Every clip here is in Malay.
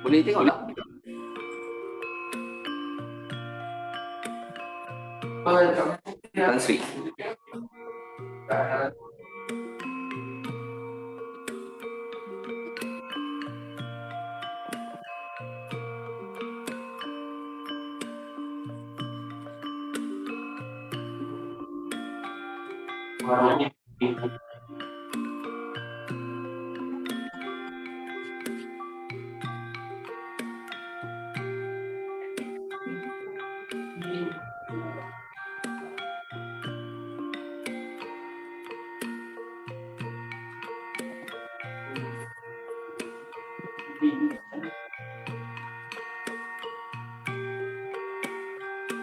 Boleh tengok tak? Tan Sri.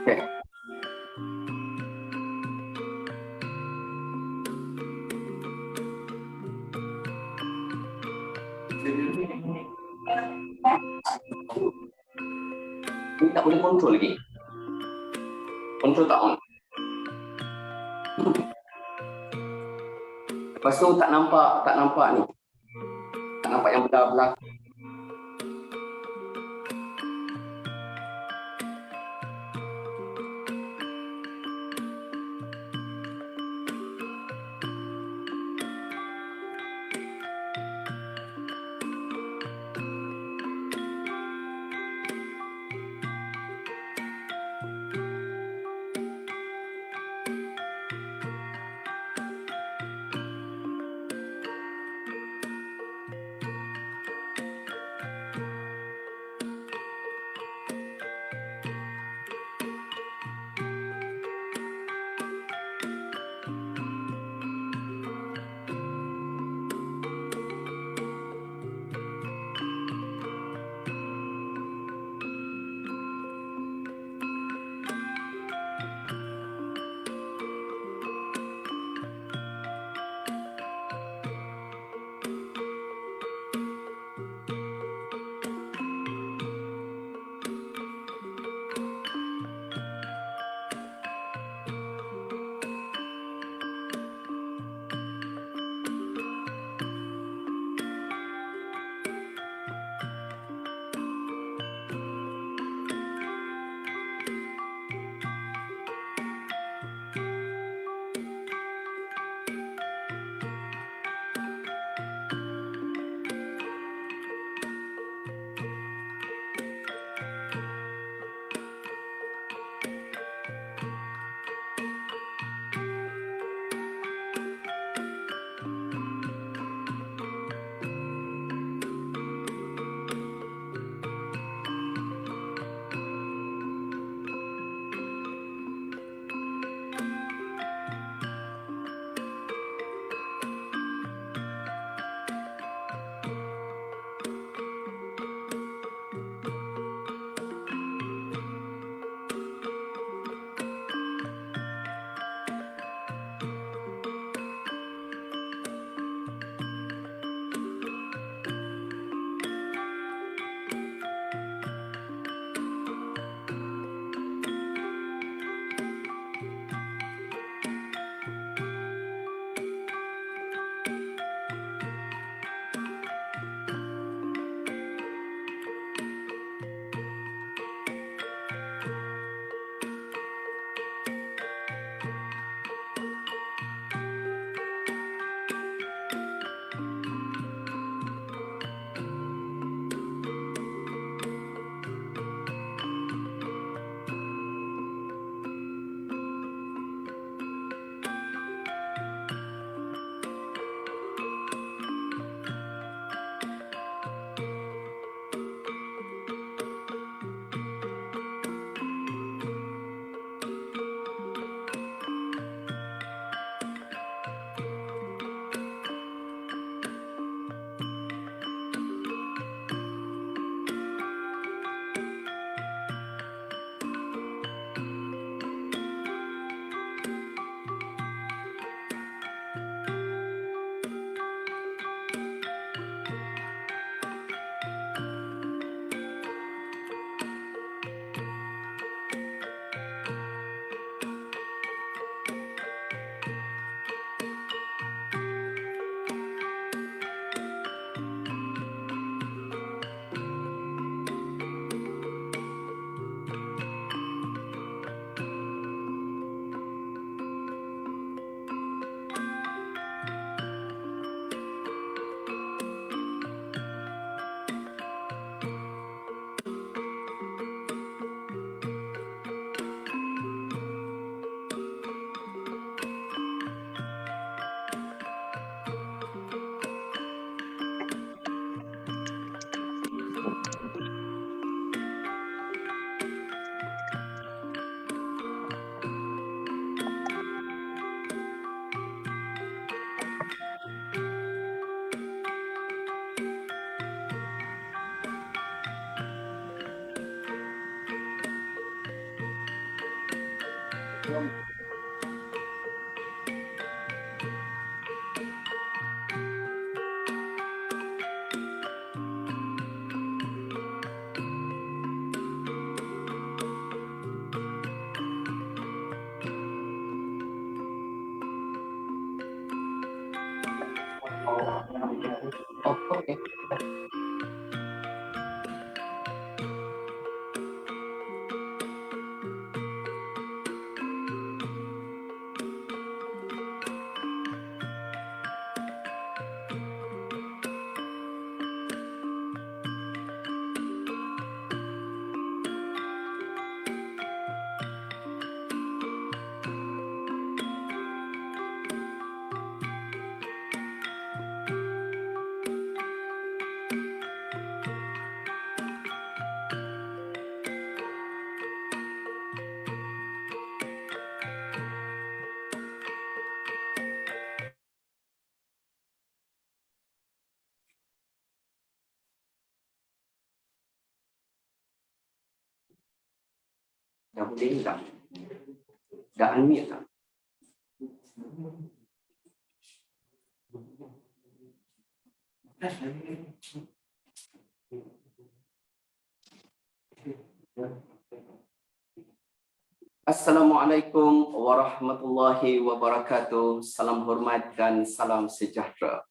Okay. Ini tak boleh kontrol lagi. Kontrol tak on. Lepas tu tak nampak ni. Tak nampak yang belah-belah. Oh, okay. Dah boleh tak? Dah unmute tak? Assalamualaikum warahmatullahi wabarakatuh. Salam hormat dan salam sejahtera.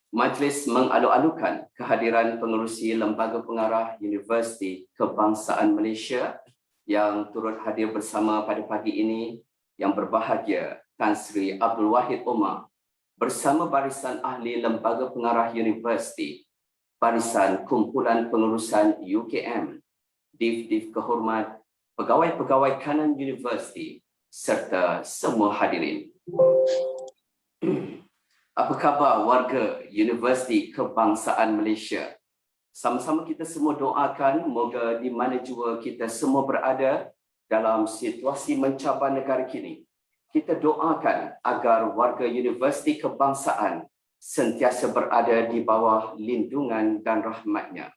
Majlis mengalu-alukan kehadiran pengerusi Lembaga Pengarah Universiti Kebangsaan Malaysia yang turut hadir bersama pada pagi ini, yang berbahagia Tan Sri Abdul Wahid Omar bersama barisan ahli Lembaga Pengarah Universiti, barisan Kumpulan Pengurusan UKM, div-div kehormat, pegawai-pegawai kanan universiti serta semua hadirin. Apa khabar warga Universiti Kebangsaan Malaysia? Sama-sama kita semua doakan moga di mana jua kita semua berada dalam situasi mencabar negara kini, kita doakan agar warga Universiti Kebangsaan sentiasa berada di bawah lindungan dan rahmatnya.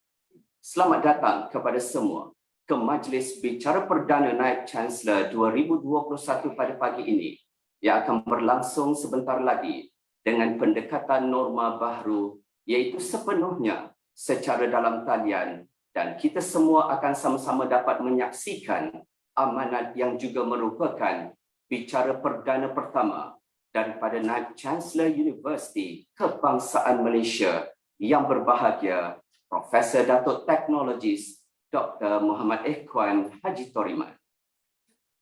Selamat datang kepada semua ke Majlis Bicara Perdana Naib Chancellor 2021 pada pagi ini yang akan berlangsung sebentar lagi dengan pendekatan norma baru, iaitu sepenuhnya secara dalam talian, dan kita semua akan sama-sama dapat menyaksikan amanat yang juga merupakan bicara perdana pertama daripada Naib Chancellor Universiti Kebangsaan Malaysia yang berbahagia Profesor Datuk Teknologis Dr. Muhammad Ikhwan Haji Toriman.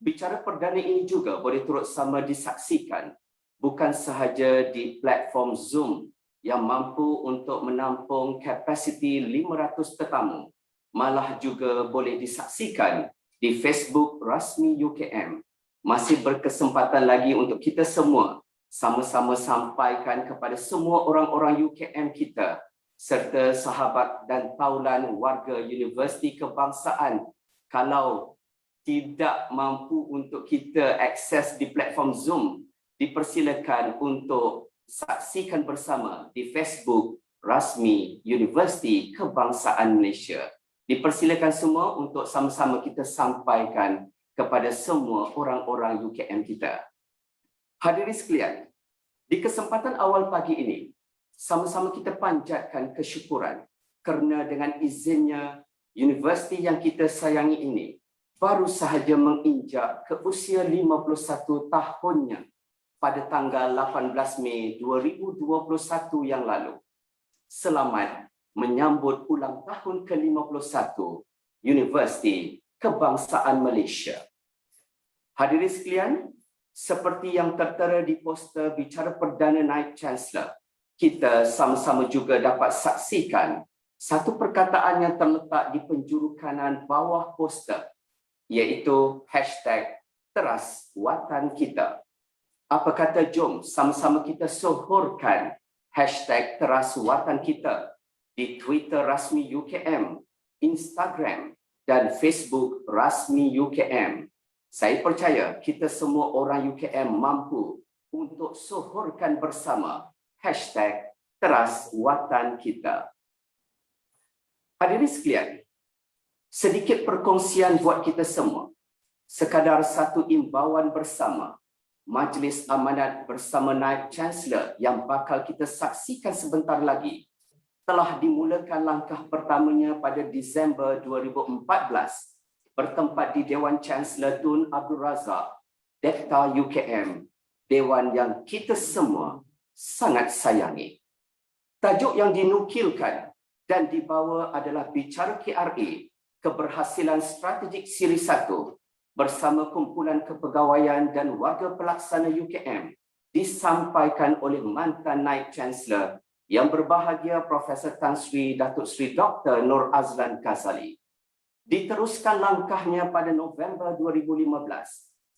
Bicara perdana ini juga boleh turut sama disaksikan bukan sahaja di platform Zoom yang mampu untuk menampung kapasiti 500 tetamu, malah juga boleh disaksikan di Facebook rasmi UKM. Masih berkesempatan lagi untuk kita semua sama-sama sampaikan kepada semua orang-orang UKM kita serta sahabat dan taulan warga Universiti Kebangsaan, kalau tidak mampu untuk kita akses di platform Zoom, dipersilakan untuk saksikan bersama di Facebook rasmi Universiti Kebangsaan Malaysia. Dipersilakan semua untuk sama-sama kita sampaikan kepada semua orang-orang UKM kita. Hadirin sekalian, di kesempatan awal pagi ini, sama-sama kita panjatkan kesyukuran kerana dengan izinnya universiti yang kita sayangi ini baru sahaja menginjak ke usia 51 tahunnya pada tanggal 18 Mei 2021 yang lalu. Selamat menyambut ulang tahun ke-51 Universiti Kebangsaan Malaysia. Hadirin sekalian, seperti yang tertera di poster bicara perdana Naib Chancellor, kita sama-sama juga dapat saksikan satu perkataan yang terletak di penjuru kanan bawah poster, iaitu #Teras Watan Kita. Apa kata jom sama-sama kita sohorkan #Teras Watan Kita di Twitter rasmi UKM, Instagram dan Facebook rasmi UKM. Saya percaya kita semua orang UKM mampu untuk sohorkan bersama #Teras Watan Kita. Hadirin sekalian, sedikit perkongsian buat kita semua. sekadar satu imbauan bersama. Majlis Amanat bersama Naib Chancellor yang bakal kita saksikan sebentar lagi telah dimulakan langkah pertamanya pada Disember 2014 bertempat di Dewan Chancellor Tun Abdul Razak, Dekta UKM, Dewan yang kita semua sangat sayangi. Tajuk yang dinukilkan dan dibawa adalah Bicara KRA, Keberhasilan Strategik Siri 1 bersama kumpulan kepegawaian dan warga pelaksana UKM disampaikan oleh mantan Naib Chancellor yang berbahagia Profesor Tan Sri Datuk Sri Dr. Nur Azlan Ghazali. Diteruskan langkahnya pada November 2015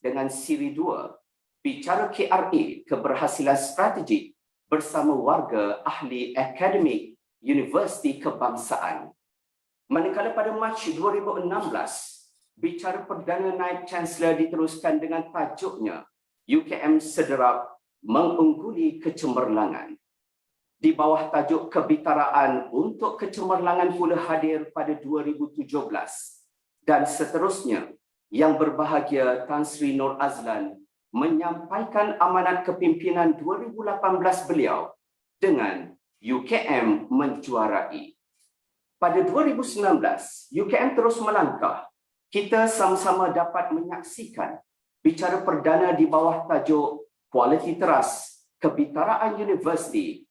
dengan Siri 2, Bicara KRA, Keberhasilan Strategik bersama warga ahli akademik Universiti Kebangsaan. Manakala pada Mac 2016, Bicara Perdana Naib Chancellor diteruskan dengan tajuknya UKM Sederap Mengungguli Kecemerlangan. Di bawah tajuk Kebitaraan untuk Kecemerlangan pula hadir pada 2017 dan seterusnya yang berbahagia Tan Sri Nur Azlan menyampaikan amanat kepimpinan 2018 beliau dengan UKM menjuarai. Pada 2019, UKM terus melangkah. Kita sama-sama dapat menyaksikan bicara perdana di bawah tajuk Quality Trust, Kebitaraan Universiti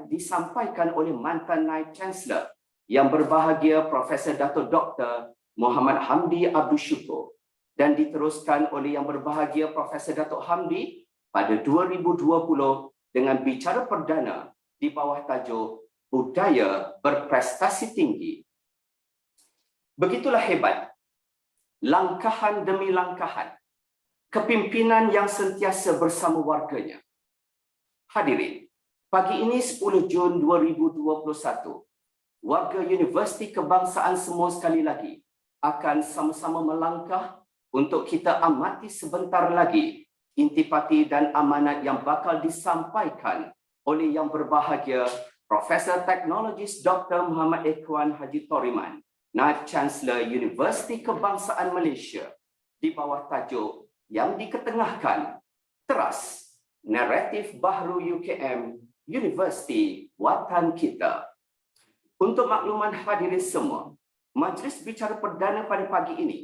disampaikan oleh mantan Naib Chancellor yang berbahagia Profesor Dato' Dr. Muhammad Hamdi Abdul Syukur dan diteruskan oleh yang berbahagia Profesor Dato' Hamdi pada 2020 dengan bicara perdana di bawah tajuk Budaya Berprestasi Tinggi. Begitulah hebat, langkahan demi langkahan, kepimpinan yang sentiasa bersama warganya. Hadirin, pagi ini 10 Jun 2021, warga Universiti Kebangsaan semua sekali lagi akan sama-sama melangkah untuk kita amati sebentar lagi intipati dan amanat yang bakal disampaikan oleh yang berbahagia Profesor Teknologis Dr. Muhammad Ikhwan Haji Toriman, Naib Chancellor Universiti Kebangsaan Malaysia di bawah tajuk yang diketengahkan Teras Naratif Baharu UKM Universiti Watan Kita. Untuk makluman hadirin semua, majlis bicara perdana pada pagi ini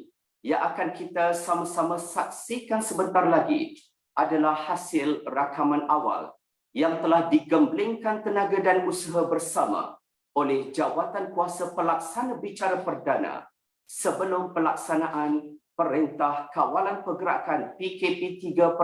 yang akan kita sama-sama saksikan sebentar lagi adalah hasil rakaman awal yang telah digemblengkan tenaga dan usaha bersama oleh Jawatan Kuasa Pelaksana Bicara Perdana sebelum pelaksanaan Perintah Kawalan Pergerakan PKP 3.0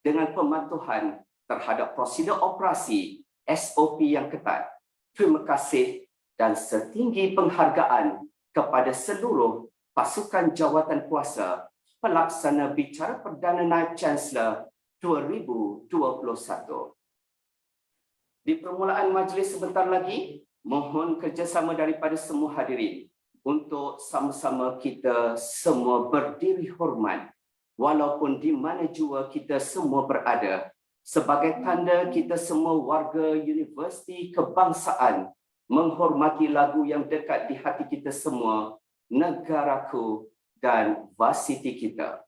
dengan pematuhan terhadap prosedur operasi SOP yang ketat. Terima kasih dan setinggi penghargaan kepada seluruh pasukan jawatan kuasa pelaksana Bicara Perdana Naib Chancellor 2021. Di permulaan majlis sebentar lagi, mohon kerjasama daripada semua hadirin untuk sama-sama kita semua berdiri hormat walaupun di mana jua kita semua berada sebagai tanda kita semua warga Universiti Kebangsaan menghormati lagu yang dekat di hati kita semua, negaraku dan varsiti kita.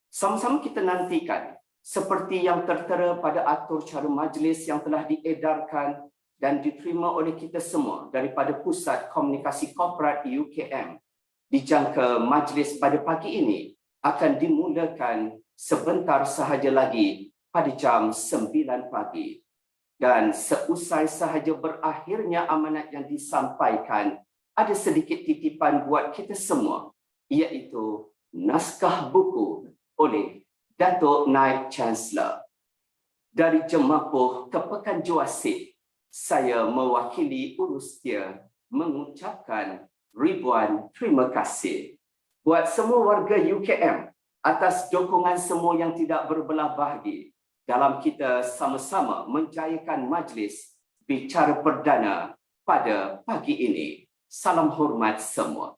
Sama-sama kita nantikan seperti yang tertera pada atur cara majlis yang telah diedarkan dan diterima oleh kita semua daripada Pusat Komunikasi Korporat UKM. Dijangka majlis pada pagi ini akan dimulakan sebentar sahaja lagi pada jam 9 pagi. Dan seusai sahaja berakhirnya amanat yang disampaikan, ada sedikit titipan buat kita semua, iaitu naskah buku oleh Datuk Naib Chancellor. Dari Jemapuh ke Pekan Juasit, saya mewakili urus dia mengucapkan ribuan terima kasih buat semua warga UKM atas dukungan semua yang tidak berbelah bahagi dalam kita sama-sama menjayakan majlis bicara perdana pada pagi ini. Salam hormat semua.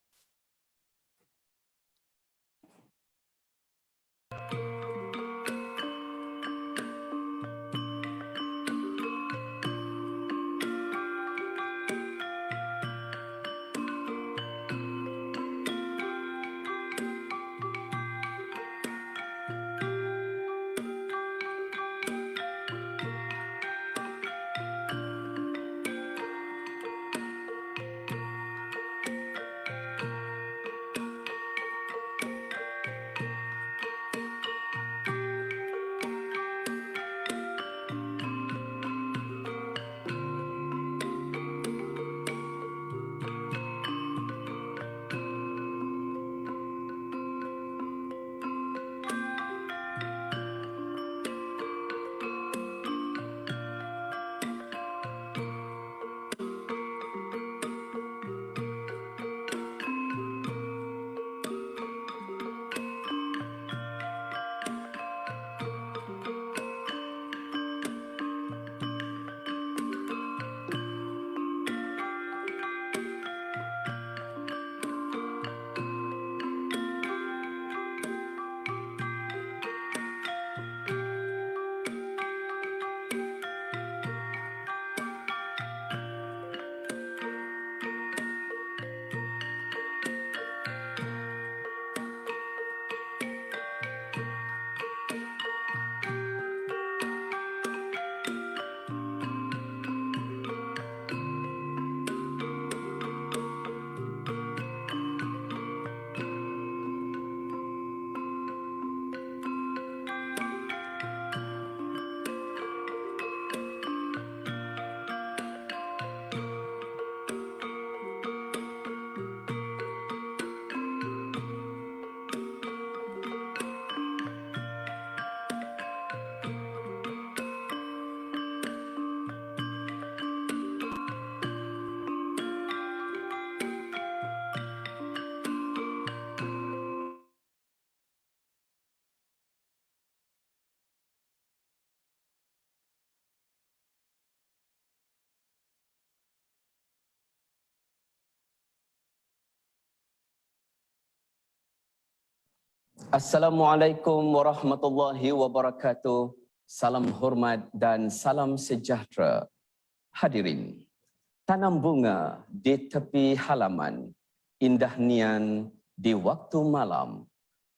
Assalamualaikum warahmatullahi wabarakatuh. Salam hormat dan salam sejahtera. Hadirin, tanam bunga di tepi halaman, indah nian di waktu malam,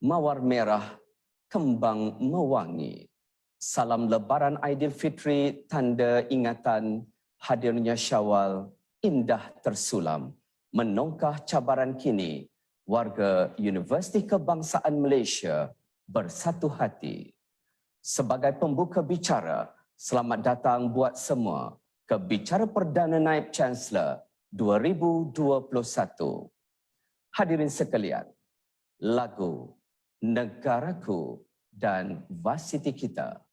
mawar merah, kembang mewangi. Salam Lebaran Aidilfitri, tanda ingatan hadirnya Syawal, indah tersulam, menongkah cabaran kini, warga Universiti Kebangsaan Malaysia bersatu hati. Sebagai pembuka bicara, selamat datang buat semua ke Bicara Perdana Naib Chancellor 2021. Hadirin sekalian, lagu Negaraku dan Varsity kita.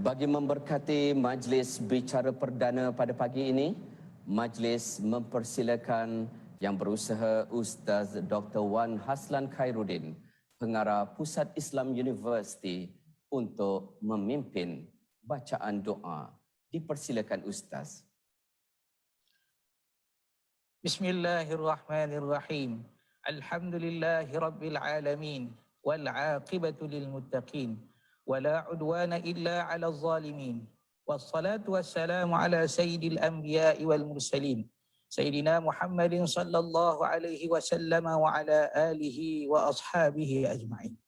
Bagi memberkati majlis bicara perdana pada pagi ini, majlis mempersilakan yang berusaha Ustaz Dr. Wan Haslan Khairuddin, Pengarah Pusat Islam Universiti, untuk memimpin bacaan doa. Dipersilakan Ustaz. Bismillahirrahmanirrahim. Alhamdulillahirabbil alamin wal 'aqibatu lil muttaqin. ولا عدوان إلا على الظالمين والصلاة والسلام على سيد الأنبياء والمرسلين سيدنا محمد صلى الله عليه وسلم وعلى آله وأصحابه أجمعين.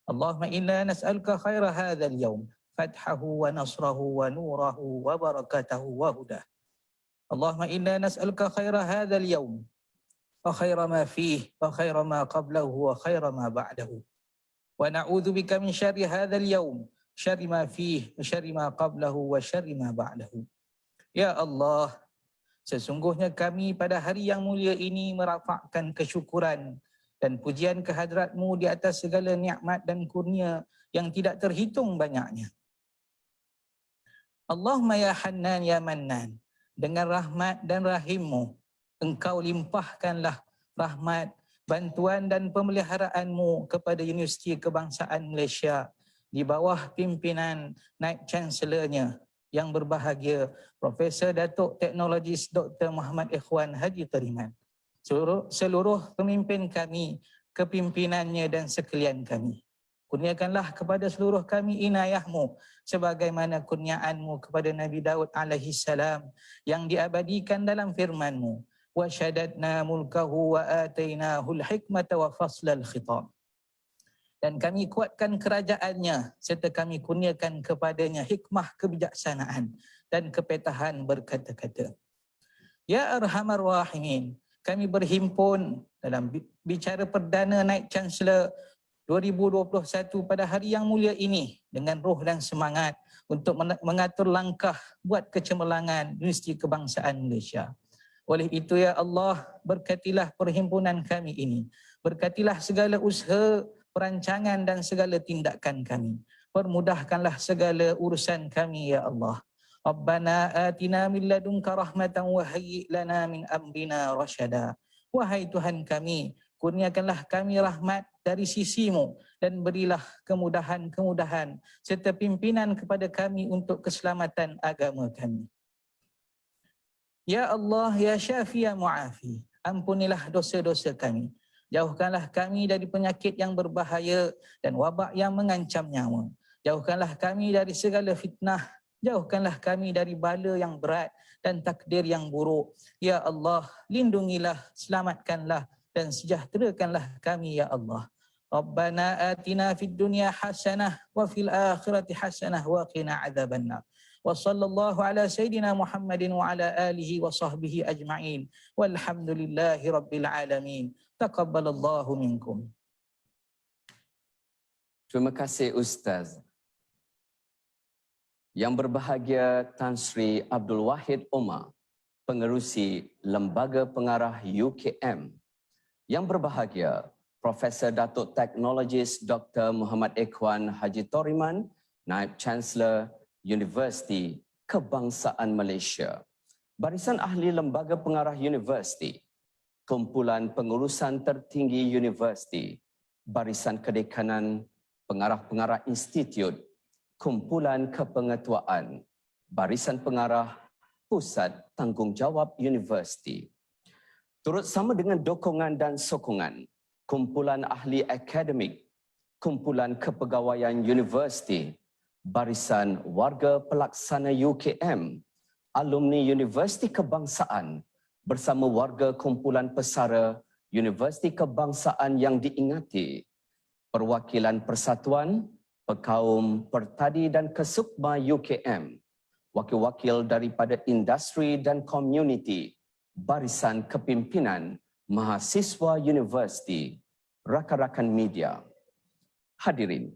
اللهم إنا نسألك خير هذا اليوم فتحه ونصره ونوره وبركته وهداه. اللهم إنا نسألك خير هذا اليوم وخير ما فيه وخير ما قبله وخير ما بعده. ونعوذ بك من شر هذا اليوم شر ما فيه وشر ما قبله وشر ما بعده. Ya Allah, sesungguhnya kami pada hari yang mulia ini merafakkan kesyukuran dan pujian kehadrat-Mu di atas segala nikmat dan kurnia yang tidak terhitung banyaknya. Allahumma ya Hannan ya Mannan, dengan rahmat dan rahim-Mu, Engkau limpahkanlah rahmat, bantuan dan pemeliharaan-Mu kepada Universiti Kebangsaan Malaysia di bawah pimpinan Naib Chancellor-nya yang berbahagia Profesor Datuk Teknologis Dr. Muhammad Ikhwan Haji Teriman, seluruh pemimpin kami, kepimpinannya dan sekalian kami. Kurniakanlah kepada seluruh kami inayah-Mu sebagaimana kurniaan-Mu kepada Nabi Daud alaihi salam yang diabadikan dalam firman-Mu, wa syadadna mulkahu wa atainahul hikmata wa faslal khitab. Dan kami kuatkan kerajaannya serta kami kurniakan kepadanya hikmah kebijaksanaan dan kepetahan berkata-kata. Ya Arhamar Rahimin, kami berhimpun dalam bicara perdana Naib Chancellor 2021 pada hari yang mulia ini dengan roh dan semangat untuk mengatur langkah buat kecemerlangan Universiti Kebangsaan Malaysia. Oleh itu ya Allah, berkatilah perhimpunan kami ini. Berkatilah segala usaha, perancangan dan segala tindakan kami. Permudahkanlah segala urusan kami ya Allah. Rabbana atina min ladunka rahmatan wa hayyi' lana min amrina rasyada. Wahai Tuhan kami, kurniakanlah kami rahmat dari sisi-Mu dan berilah kemudahan-kemudahan serta pimpinan kepada kami untuk keselamatan agama kami. Ya Allah, ya Syafi, ya Mu'afi, ampunilah dosa-dosa kami. Jauhkanlah kami dari penyakit yang berbahaya dan wabak yang mengancam nyawa. Jauhkanlah kami dari segala fitnah. Jauhkanlah kami dari bala yang berat dan takdir yang buruk. Ya Allah, lindungilah, selamatkanlah dan sejahterakanlah kami ya Allah. Rabbana atina fid dunya hasanah wa fil akhirati hasanah wa qina adzabannar. Wa sallallahu ala sayyidina Muhammadin wa ala alihi wa sahbihi ajma'in. Walhamdulillahi rabbil alamin. Taqabbalallahu minkum. Terima kasih Ustaz. Yang berbahagia Tan Sri Abdul Wahid Omar, Pengerusi Lembaga Pengarah UKM. Yang berbahagia Profesor Datuk Teknologis Dr. Muhammad Ikhwan Haji Toriman, Naib Chancellor Universiti Kebangsaan Malaysia. Barisan Ahli Lembaga Pengarah Universiti, Kumpulan Pengurusan Tertinggi Universiti, Barisan Kedekanan Pengarah-Pengarah Institut, Kumpulan Kepengetuaan, Barisan Pengarah Pusat Tanggungjawab Universiti. Turut sama dengan dokongan dan sokongan, Kumpulan Ahli Akademik, Kumpulan Kepegawaian Universiti, Barisan Warga Pelaksana UKM, Alumni Universiti Kebangsaan bersama warga Kumpulan Pesara Universiti Kebangsaan yang diingati, Perwakilan Persatuan Pekaum Pertadi dan Kesukma UKM, wakil-wakil daripada industri dan komuniti, Barisan Kepimpinan Mahasiswa Universiti, rakan-rakan media. Hadirin,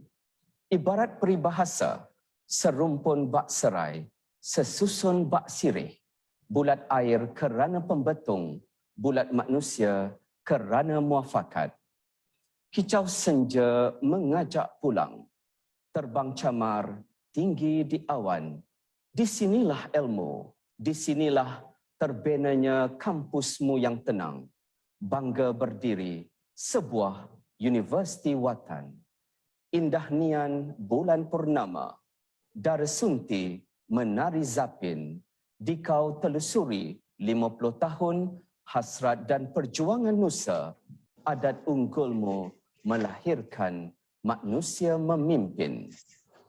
ibarat peribahasa, serumpun bak serai, sesusun bak sirih, bulat air kerana pembetung, bulat manusia kerana muafakat. Kicau senja mengajak pulang, terbang camar tinggi di awan. Di sinilah ilmu, di sinilah terbenanya kampusmu yang tenang. Bangga berdiri sebuah universiti watan. Indah nian bulan purnama, Darsunti menari zapin. Dikau telusuri 50 tahun hasrat dan perjuangan nusa. Adat unggulmu melahirkan manusia memimpin.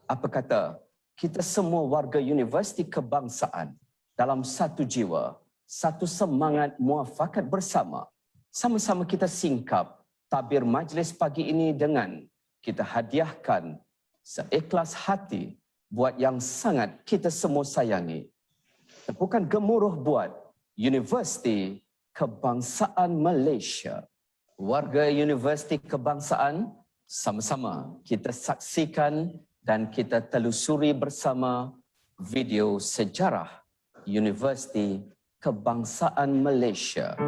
Apa kata kita semua warga Universiti Kebangsaan dalam satu jiwa, satu semangat muafakat bersama. Sama-sama kita singkap tabir majlis pagi ini dengan kita hadiahkan seikhlas hati buat yang sangat kita semua sayangi. Tepukan gemuruh buat Universiti Kebangsaan Malaysia. Warga Universiti Kebangsaan, sama-sama kita saksikan dan kita telusuri bersama video sejarah Universiti Kebangsaan Malaysia.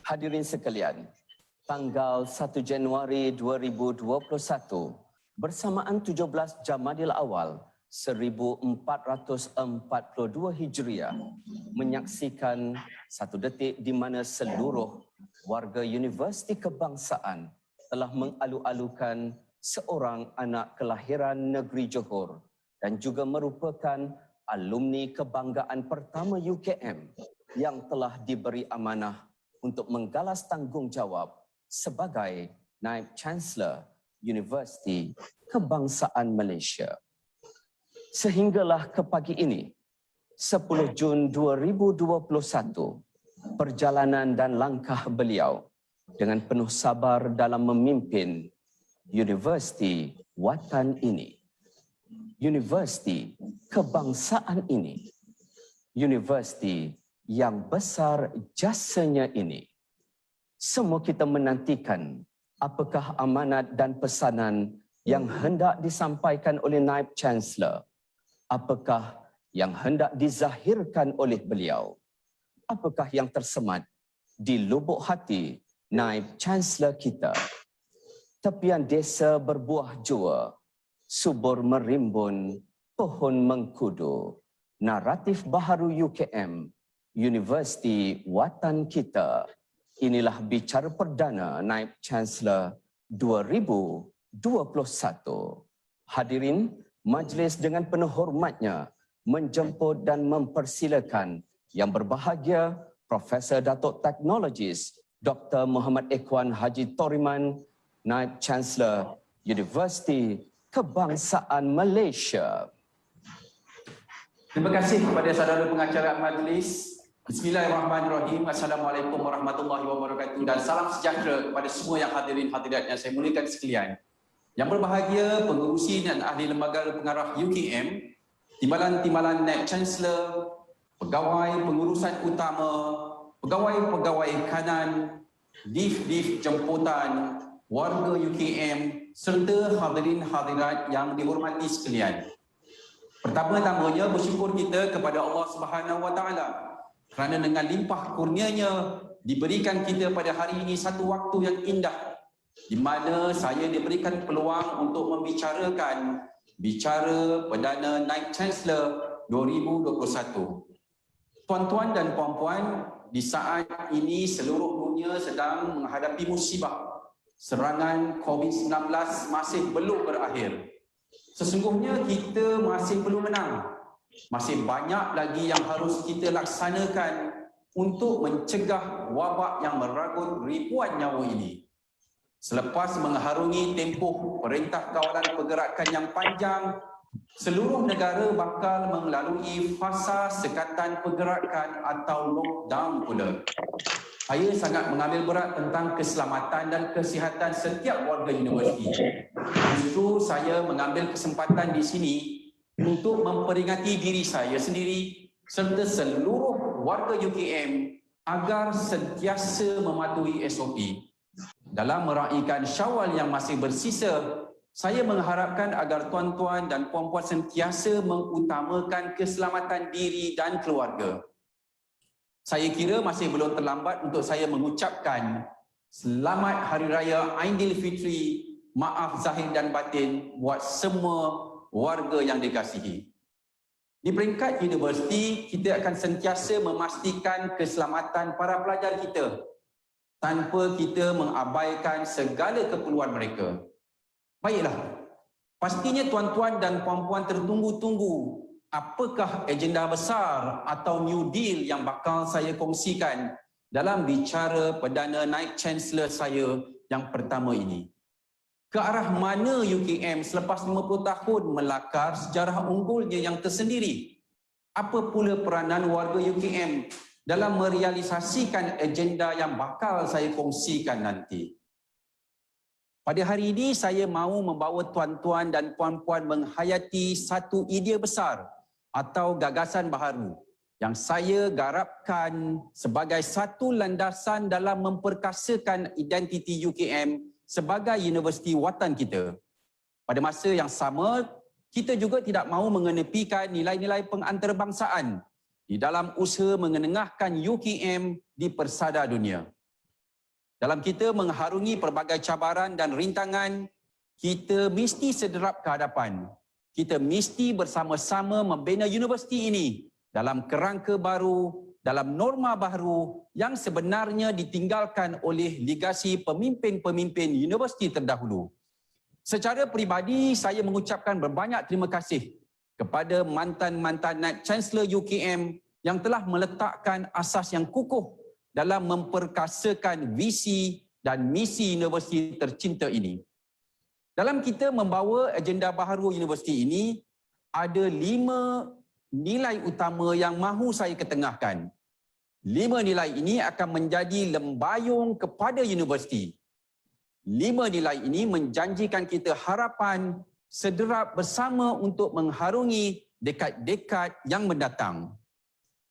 Hadirin sekalian, tanggal 1 Januari 2021 bersamaan 17 Jamadil Awal 1442 Hijriah menyaksikan satu detik di mana seluruh warga Universiti Kebangsaan telah mengalu-alukan seorang anak kelahiran negeri Johor dan juga merupakan alumni kebanggaan pertama UKM yang telah diberi amanah untuk menggalas tanggungjawab sebagai Naib Chancellor Universiti Kebangsaan Malaysia. Sehinggalah ke pagi ini, 10 Jun 2021, perjalanan dan langkah beliau dengan penuh sabar dalam memimpin Universiti Watan ini, Universiti Kebangsaan ini, Universiti yang besar jasanya ini. Semua kita menantikan apakah amanat dan pesanan yang hendak disampaikan oleh Naib Chancellor, apakah yang hendak dizahirkan oleh beliau, apakah yang tersemat di lubuk hati Naib Chancellor kita. Tepian desa berbuah jua, subur merimbun, pohon mengkudu. Naratif baharu UKM, Universiti Watan kita. Inilah bicara perdana Naib Chancellor 2021. Hadirin, majlis dengan penuh hormatnya menjemput dan mempersilakan yang berbahagia Profesor Datuk Teknologis Dr. Muhammad Ikhwan Haji Toriman, Naib Chancellor Universiti Kebangsaan Malaysia. Terima kasih kepada saudara pengacara majlis. Bismillahirrahmanirrahim. Assalamualaikum warahmatullahi wabarakatuh dan salam sejahtera kepada semua yang hadirin hadirat yang saya muliakan sekalian. Yang berbahagia pengerusi dan ahli lembaga pengarah UKM, timbalan-timbalan Naib Chancellor, pegawai pengurusan utama, pegawai-pegawai kanan, div-div jemputan, warga UKM serta hadirin hadirat yang dihormati sekalian. Pertama-tamanya bersyukur kita kepada Allah Subhanahu Wa Taala kerana dengan limpah kurnianya diberikan kita pada hari ini satu waktu yang indah di mana saya diberikan peluang untuk membicarakan bicara Perdana Naib Chancellor 2021. Tuan-tuan dan puan-puan, di saat ini seluruh dunia sedang menghadapi musibah. Serangan COVID-19 masih belum berakhir. Sesungguhnya kita masih belum menang. Masih banyak lagi yang harus kita laksanakan untuk mencegah wabak yang meragut ribuan nyawa ini. Selepas mengharungi tempoh Perintah Kawalan Pergerakan yang panjang, seluruh negara bakal melalui fasa sekatan pergerakan atau lockdown pula. Saya sangat mengambil berat tentang keselamatan dan kesihatan setiap warga universiti. Justru saya mengambil kesempatan di sini untuk memperingati diri saya sendiri serta seluruh warga UKM agar sentiasa mematuhi SOP. Dalam meraihkan Syawal yang masih bersisa, saya mengharapkan agar tuan-tuan dan puan-puan sentiasa mengutamakan keselamatan diri dan keluarga. Saya kira masih belum terlambat untuk saya mengucapkan Selamat Hari Raya Aidilfitri, maaf zahir dan batin buat semua warga yang dikasihi. Di peringkat universiti, kita akan sentiasa memastikan keselamatan para pelajar kita tanpa kita mengabaikan segala keperluan mereka. Baiklah, pastinya tuan-tuan dan puan-puan tertunggu-tunggu apakah agenda besar atau New Deal yang bakal saya kongsikan dalam bicara Perdana Naib Chancellor saya yang pertama ini. Ke arah mana UKM selepas 50 tahun melakar sejarah unggulnya yang tersendiri? Apa pula peranan warga UKM dalam merealisasikan agenda yang bakal saya kongsikan nanti? Pada hari ini saya mahu membawa tuan-tuan dan puan-puan menghayati satu idea besar atau gagasan baharu yang saya garapkan sebagai satu landasan dalam memperkasakan identiti UKM sebagai universiti watan kita. Pada masa yang sama, kita juga tidak mahu mengenepikan nilai-nilai pengantarbangsaan di dalam usaha mengenengahkan UKM di persada dunia. Dalam kita mengharungi pelbagai cabaran dan rintangan, kita mesti sederap ke hadapan. Kita mesti bersama-sama membina universiti ini dalam kerangka baru, dalam norma baru yang sebenarnya ditinggalkan oleh legasi pemimpin-pemimpin universiti terdahulu. Secara peribadi, saya mengucapkan berbanyak terima kasih kepada mantan-mantan Naib Chancellor UKM yang telah meletakkan asas yang kukuh dalam memperkasakan visi dan misi universiti tercinta ini. Dalam kita membawa agenda baharu universiti ini, ada 5 nilai utama yang mahu saya ketengahkan. 5 nilai ini akan menjadi lembayung kepada universiti. 5 nilai ini menjanjikan kita harapan sederap bersama untuk mengharungi dekad-dekad yang mendatang.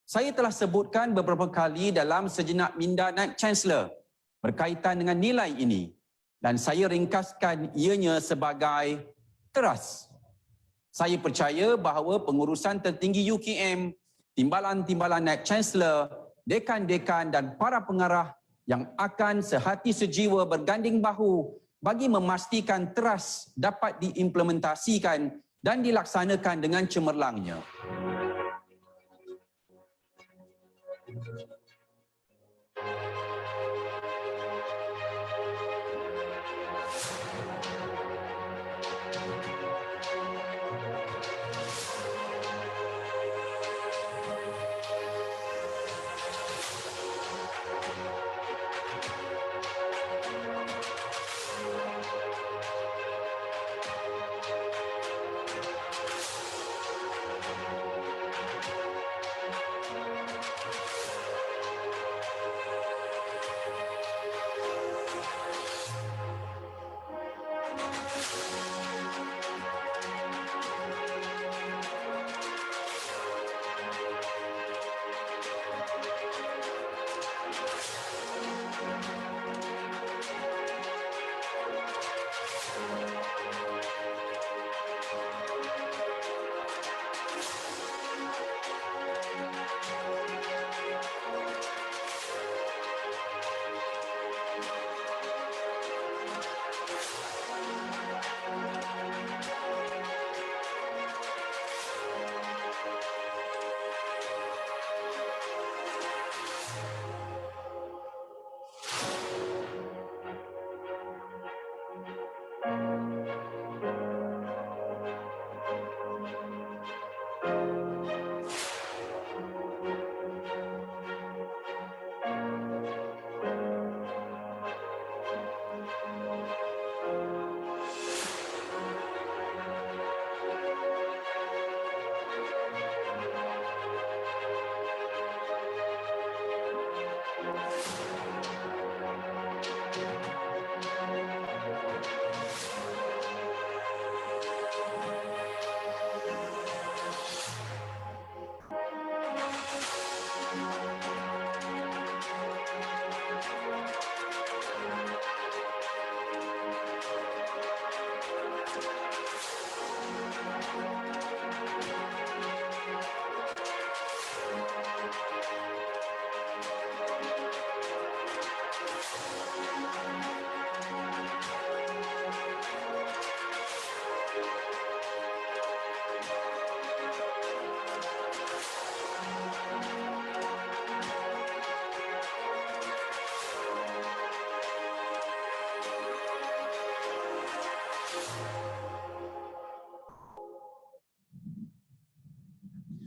Saya telah sebutkan beberapa kali dalam sejenak minda Naib Chancellor berkaitan dengan nilai ini dan saya ringkaskan ianya sebagai teras. Saya percaya bahawa pengurusan tertinggi UKM, timbalan-timbalan Naib Chancellor, dekan-dekan dan para pengarah yang akan sehati sejiwa berganding bahu bagi memastikan teras dapat diimplementasikan dan dilaksanakan dengan cemerlangnya.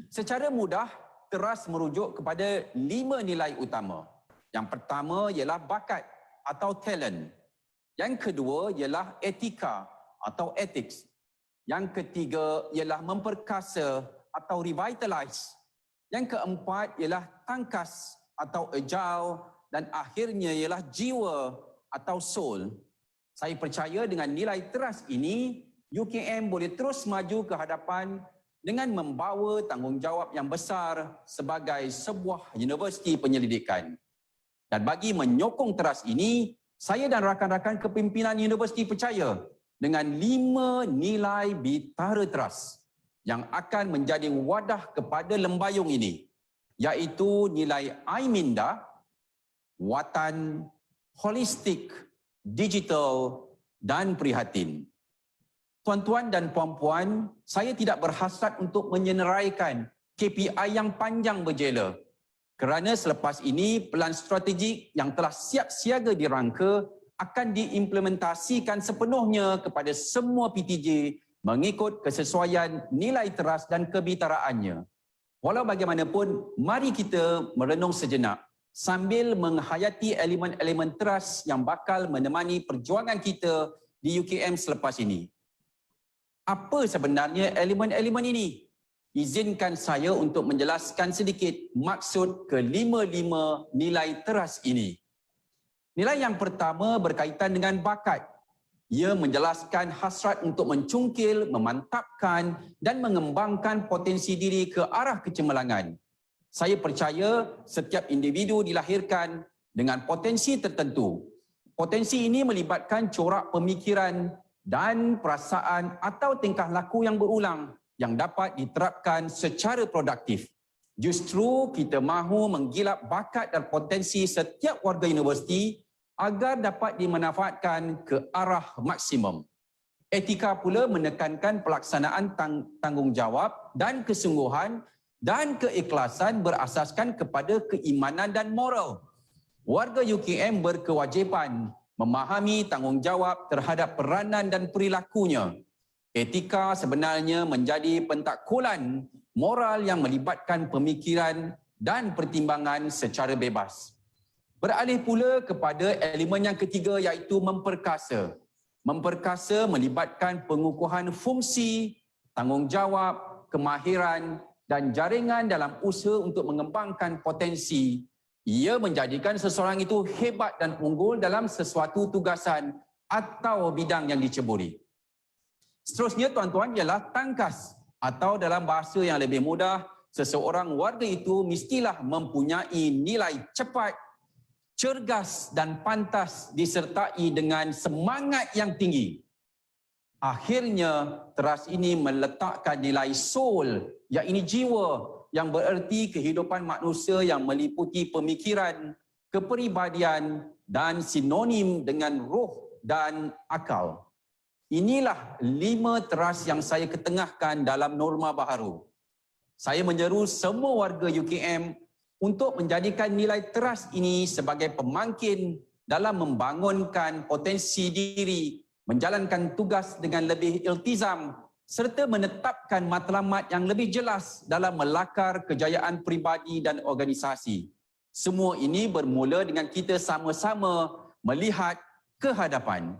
Secara mudah, teras merujuk kepada 5 nilai utama. Yang pertama ialah bakat atau talent. Yang kedua ialah etika atau ethics. Yang ketiga ialah memperkasa atau revitalize. Yang keempat ialah tangkas atau agile, dan akhirnya ialah jiwa atau soul. Saya percaya dengan nilai teras ini, UKM boleh terus maju ke hadapan dengan membawa tanggungjawab yang besar sebagai sebuah universiti penyelidikan. Dan bagi menyokong teras ini, saya dan rakan-rakan kepimpinan universiti percaya dengan 5 nilai bitara teras yang akan menjadi wadah kepada lembayung ini, iaitu nilai I-Minda, watan, holistik, digital dan prihatin. Tuan-tuan dan puan-puan, saya tidak berhasrat untuk menyeneraikan KPI yang panjang berjela, kerana selepas ini pelan strategik yang telah siap siaga dirangka akan diimplementasikan sepenuhnya kepada semua PTJ mengikut kesesuaian nilai teras dan kebitaraannya. Walau bagaimanapun, mari kita merenung sejenak sambil menghayati elemen-elemen teras yang bakal menemani perjuangan kita di UKM selepas ini. Apa sebenarnya elemen-elemen ini? Izinkan saya untuk menjelaskan sedikit maksud ke-5 nilai teras ini. Nilai yang pertama berkaitan dengan bakat. Ia menjelaskan hasrat untuk mencungkil, memantapkan dan mengembangkan potensi diri ke arah kecemerlangan. Saya percaya setiap individu dilahirkan dengan potensi tertentu. Potensi ini melibatkan corak pemikiran dan perasaan atau tingkah laku yang berulang yang dapat diterapkan secara produktif. Justru kita mahu menggilap bakat dan potensi setiap warga universiti agar dapat dimanfaatkan ke arah maksimum. Etika pula menekankan pelaksanaan tanggungjawab dan kesungguhan dan keikhlasan berasaskan kepada keimanan dan moral. Warga UKM berkewajipan memahami tanggungjawab terhadap peranan dan perilakunya. Etika sebenarnya menjadi pentakkulan moral yang melibatkan pemikiran dan pertimbangan secara bebas. Beralih pula kepada elemen yang ketiga, iaitu memperkasa. Memperkasa melibatkan pengukuhan fungsi, tanggungjawab, kemahiran dan jaringan dalam usaha untuk mengembangkan potensi. Ia menjadikan seseorang itu hebat dan unggul dalam sesuatu tugasan atau bidang yang diceburi. Seterusnya tuan-tuan ialah tangkas, atau dalam bahasa yang lebih mudah, seseorang warga itu mestilah mempunyai nilai cepat, cergas dan pantas disertai dengan semangat yang tinggi. Akhirnya teras ini meletakkan nilai soul, iaitu jiwa, yang bererti kehidupan manusia yang meliputi pemikiran, kepribadian dan sinonim dengan roh dan akal. Inilah 5 teras yang saya ketengahkan dalam norma baharu. Saya menyeru semua warga UKM untuk menjadikan nilai teras ini sebagai pemangkin dalam membangunkan potensi diri, menjalankan tugas dengan lebih iltizam serta menetapkan matlamat yang lebih jelas dalam melakar kejayaan peribadi dan organisasi. Semua ini bermula dengan kita sama-sama melihat ke hadapan.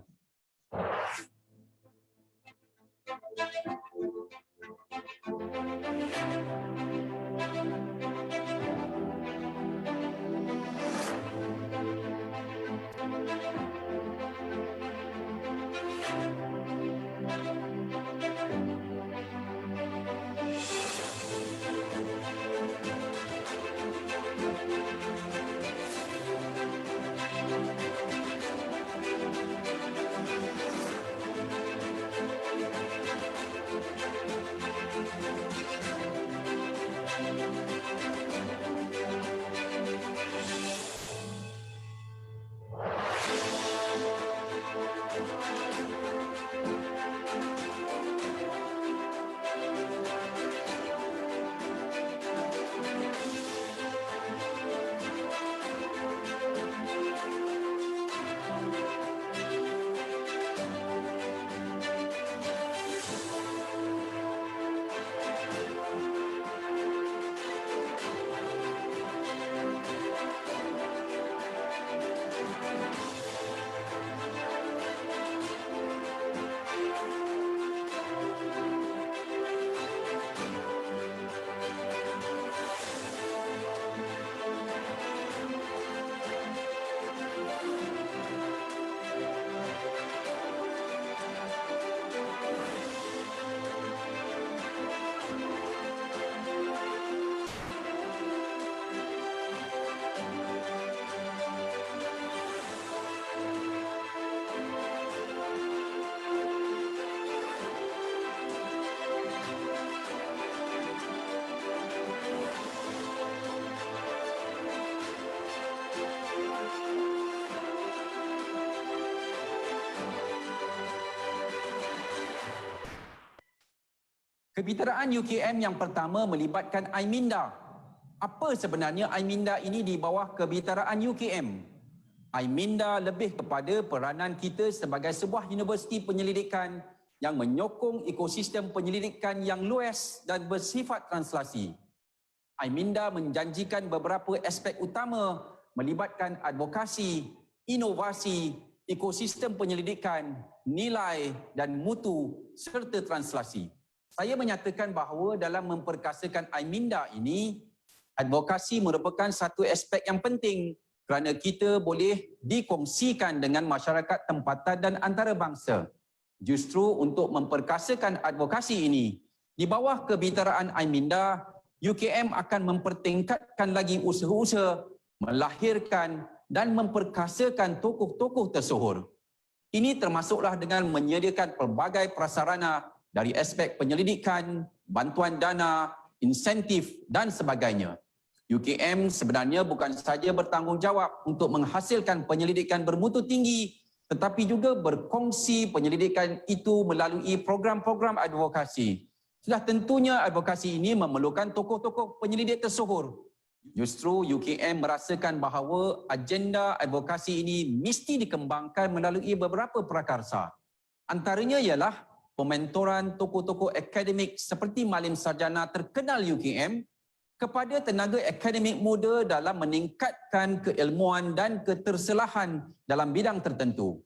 Kebitaraan UKM yang pertama melibatkan iMinda. Apa sebenarnya iMinda ini di bawah kebitaraan UKM? iMinda lebih kepada peranan kita sebagai sebuah universiti penyelidikan yang menyokong ekosistem penyelidikan yang luas dan bersifat translasi. iMinda menjanjikan beberapa aspek utama melibatkan advokasi, inovasi, ekosistem penyelidikan, nilai dan mutu serta translasi. Saya menyatakan bahawa dalam memperkasakan iMinda ini, advokasi merupakan satu aspek yang penting kerana kita boleh dikongsikan dengan masyarakat tempatan dan antarabangsa. Justru untuk memperkasakan advokasi ini, di bawah kebitaraan iMinda, UKM akan mempertingkatkan lagi usaha-usaha melahirkan dan memperkasakan tokoh-tokoh tersohor. Ini termasuklah dengan menyediakan pelbagai prasarana dari aspek penyelidikan, bantuan dana, insentif dan sebagainya. UKM sebenarnya bukan sahaja bertanggungjawab untuk menghasilkan penyelidikan bermutu tinggi, tetapi juga berkongsi penyelidikan itu melalui program-program advokasi. Sudah tentunya advokasi ini memerlukan tokoh-tokoh penyelidik tersohor. Justru UKM merasakan bahawa agenda advokasi ini mesti dikembangkan melalui beberapa prakarsa. Antaranya ialah pementoran tokoh-tokoh akademik seperti Malim Sarjana terkenal UKM kepada tenaga akademik muda dalam meningkatkan keilmuan dan keterselahan dalam bidang tertentu.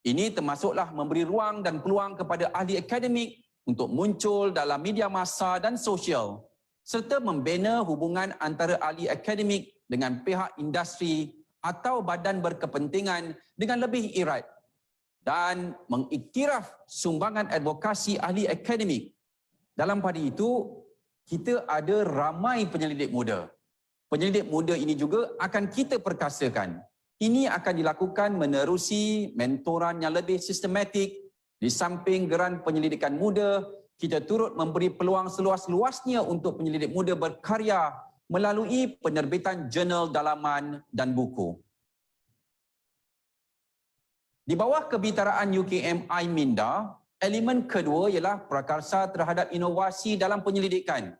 Ini termasuklah memberi ruang dan peluang kepada ahli akademik untuk muncul dalam media massa dan sosial serta membina hubungan antara ahli akademik dengan pihak industri atau badan berkepentingan dengan lebih erat dan mengiktiraf sumbangan advokasi ahli akademik. Dalam pada itu, kita ada ramai penyelidik muda. Penyelidik muda ini juga akan kita perkasakan. Ini akan dilakukan menerusi mentoran yang lebih sistematik. Di samping geran penyelidikan muda, kita turut memberi peluang seluas-luasnya untuk penyelidik muda berkarya melalui penerbitan jurnal dalaman dan buku. Di bawah kebitaraan UKM iMinda, elemen kedua ialah prakarsa terhadap inovasi dalam penyelidikan.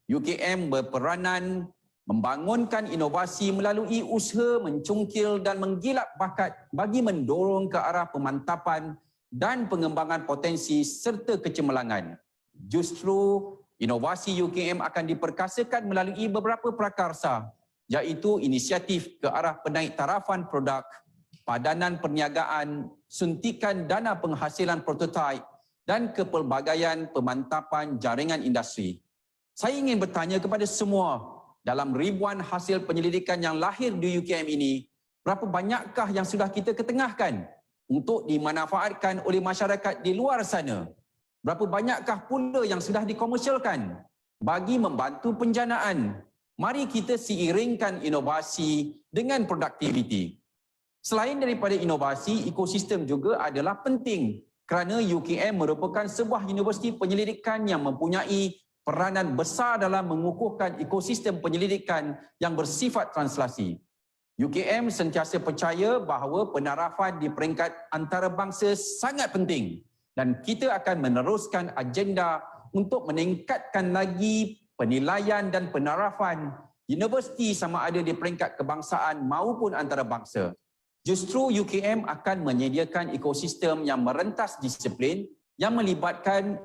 UKM berperanan membangunkan inovasi melalui usaha mencungkil dan menggilap bakat bagi mendorong ke arah pemantapan dan pengembangan potensi serta kecemerlangan. Justru inovasi UKM akan diperkasakan melalui beberapa prakarsa, iaitu inisiatif ke arah penaiktarafan produk, padanan perniagaan, suntikan dana penghasilan prototipe dan kepelbagaian pemantapan jaringan industri. Saya ingin bertanya kepada semua, dalam ribuan hasil penyelidikan yang lahir di UKM ini, berapa banyakkah yang sudah kita ketengahkan untuk dimanfaatkan oleh masyarakat di luar sana? Berapa banyakkah pula yang sudah dikomersialkan bagi membantu penjanaan? Mari kita seiringkan inovasi dengan produktiviti. Selain daripada inovasi, ekosistem juga adalah penting kerana UKM merupakan sebuah universiti penyelidikan yang mempunyai peranan besar dalam mengukuhkan ekosistem penyelidikan yang bersifat translasi. UKM sentiasa percaya bahawa penarafan di peringkat antarabangsa sangat penting dan kita akan meneruskan agenda untuk meningkatkan lagi penilaian dan penarafan universiti sama ada di peringkat kebangsaan maupun antarabangsa. Justru UKM akan menyediakan ekosistem yang merentas disiplin yang melibatkan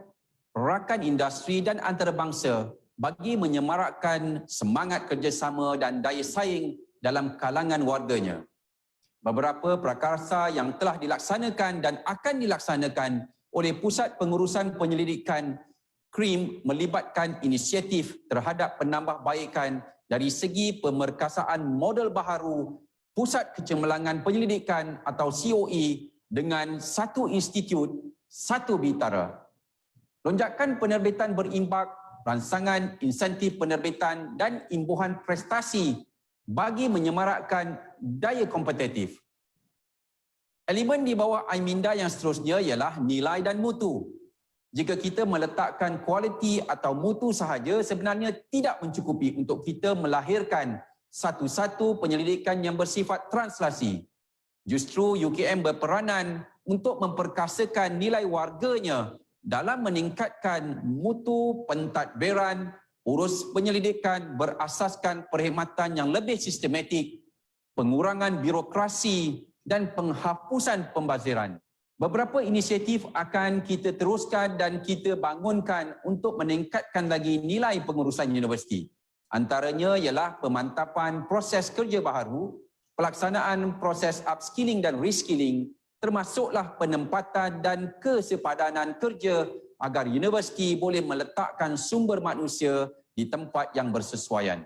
rakan industri dan antarabangsa bagi menyemarakkan semangat kerjasama dan daya saing dalam kalangan warganya. Beberapa prakarsa yang telah dilaksanakan dan akan dilaksanakan oleh Pusat Pengurusan Penyelidikan KRIM melibatkan inisiatif terhadap penambahbaikan dari segi pemerkasaan model baharu Pusat Kecemerlangan Penyelidikan atau COE dengan satu institut, satu bitara. Lonjakan penerbitan berimbak, rancangan insentif penerbitan dan imbuhan prestasi bagi menyemarakkan daya kompetitif. Elemen di bawah iMinda yang seterusnya ialah nilai dan mutu. Jika kita meletakkan kualiti atau mutu sahaja, sebenarnya tidak mencukupi untuk kita melahirkan satu-satu penyelidikan yang bersifat translasi. Justru UKM berperanan untuk memperkasakan nilai warganya dalam meningkatkan mutu pentadbiran, urus penyelidikan berasaskan perkhidmatan yang lebih sistematik, pengurangan birokrasi dan penghapusan pembaziran. Beberapa inisiatif akan kita teruskan dan kita bangunkan untuk meningkatkan lagi nilai pengurusan universiti. Antaranya ialah pemantapan proses kerja baharu, pelaksanaan proses upskilling dan reskilling, termasuklah penempatan dan kesepadanan kerja agar universiti boleh meletakkan sumber manusia di tempat yang bersesuaian.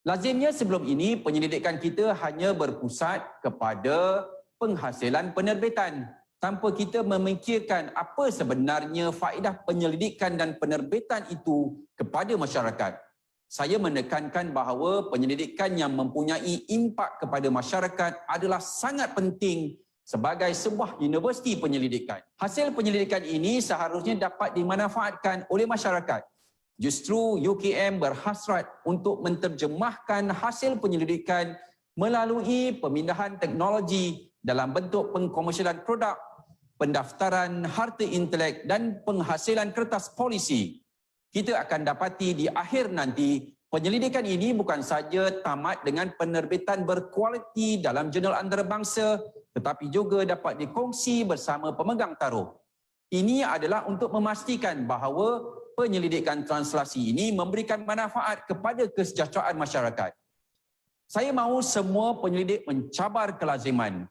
Lazimnya sebelum ini penyelidikan kita hanya berpusat kepada penghasilan penerbitan tanpa kita memikirkan apa sebenarnya faedah penyelidikan dan penerbitan itu kepada masyarakat. Saya menekankan bahawa penyelidikan yang mempunyai impak kepada masyarakat adalah sangat penting sebagai sebuah universiti penyelidikan. Hasil penyelidikan ini seharusnya dapat dimanfaatkan oleh masyarakat. Justru UKM berhasrat untuk menterjemahkan hasil penyelidikan melalui pemindahan teknologi dalam bentuk pengkomersialan produk, pendaftaran harta intelek dan penghasilan kertas polisi. Kita akan dapati di akhir nanti penyelidikan ini bukan saja tamat dengan penerbitan berkualiti dalam jurnal antarabangsa tetapi juga dapat dikongsi bersama pemegang taruh. Ini adalah untuk memastikan bahawa penyelidikan translasi ini memberikan manfaat kepada kesejahteraan masyarakat. Saya mahu semua penyelidik mencabar kelaziman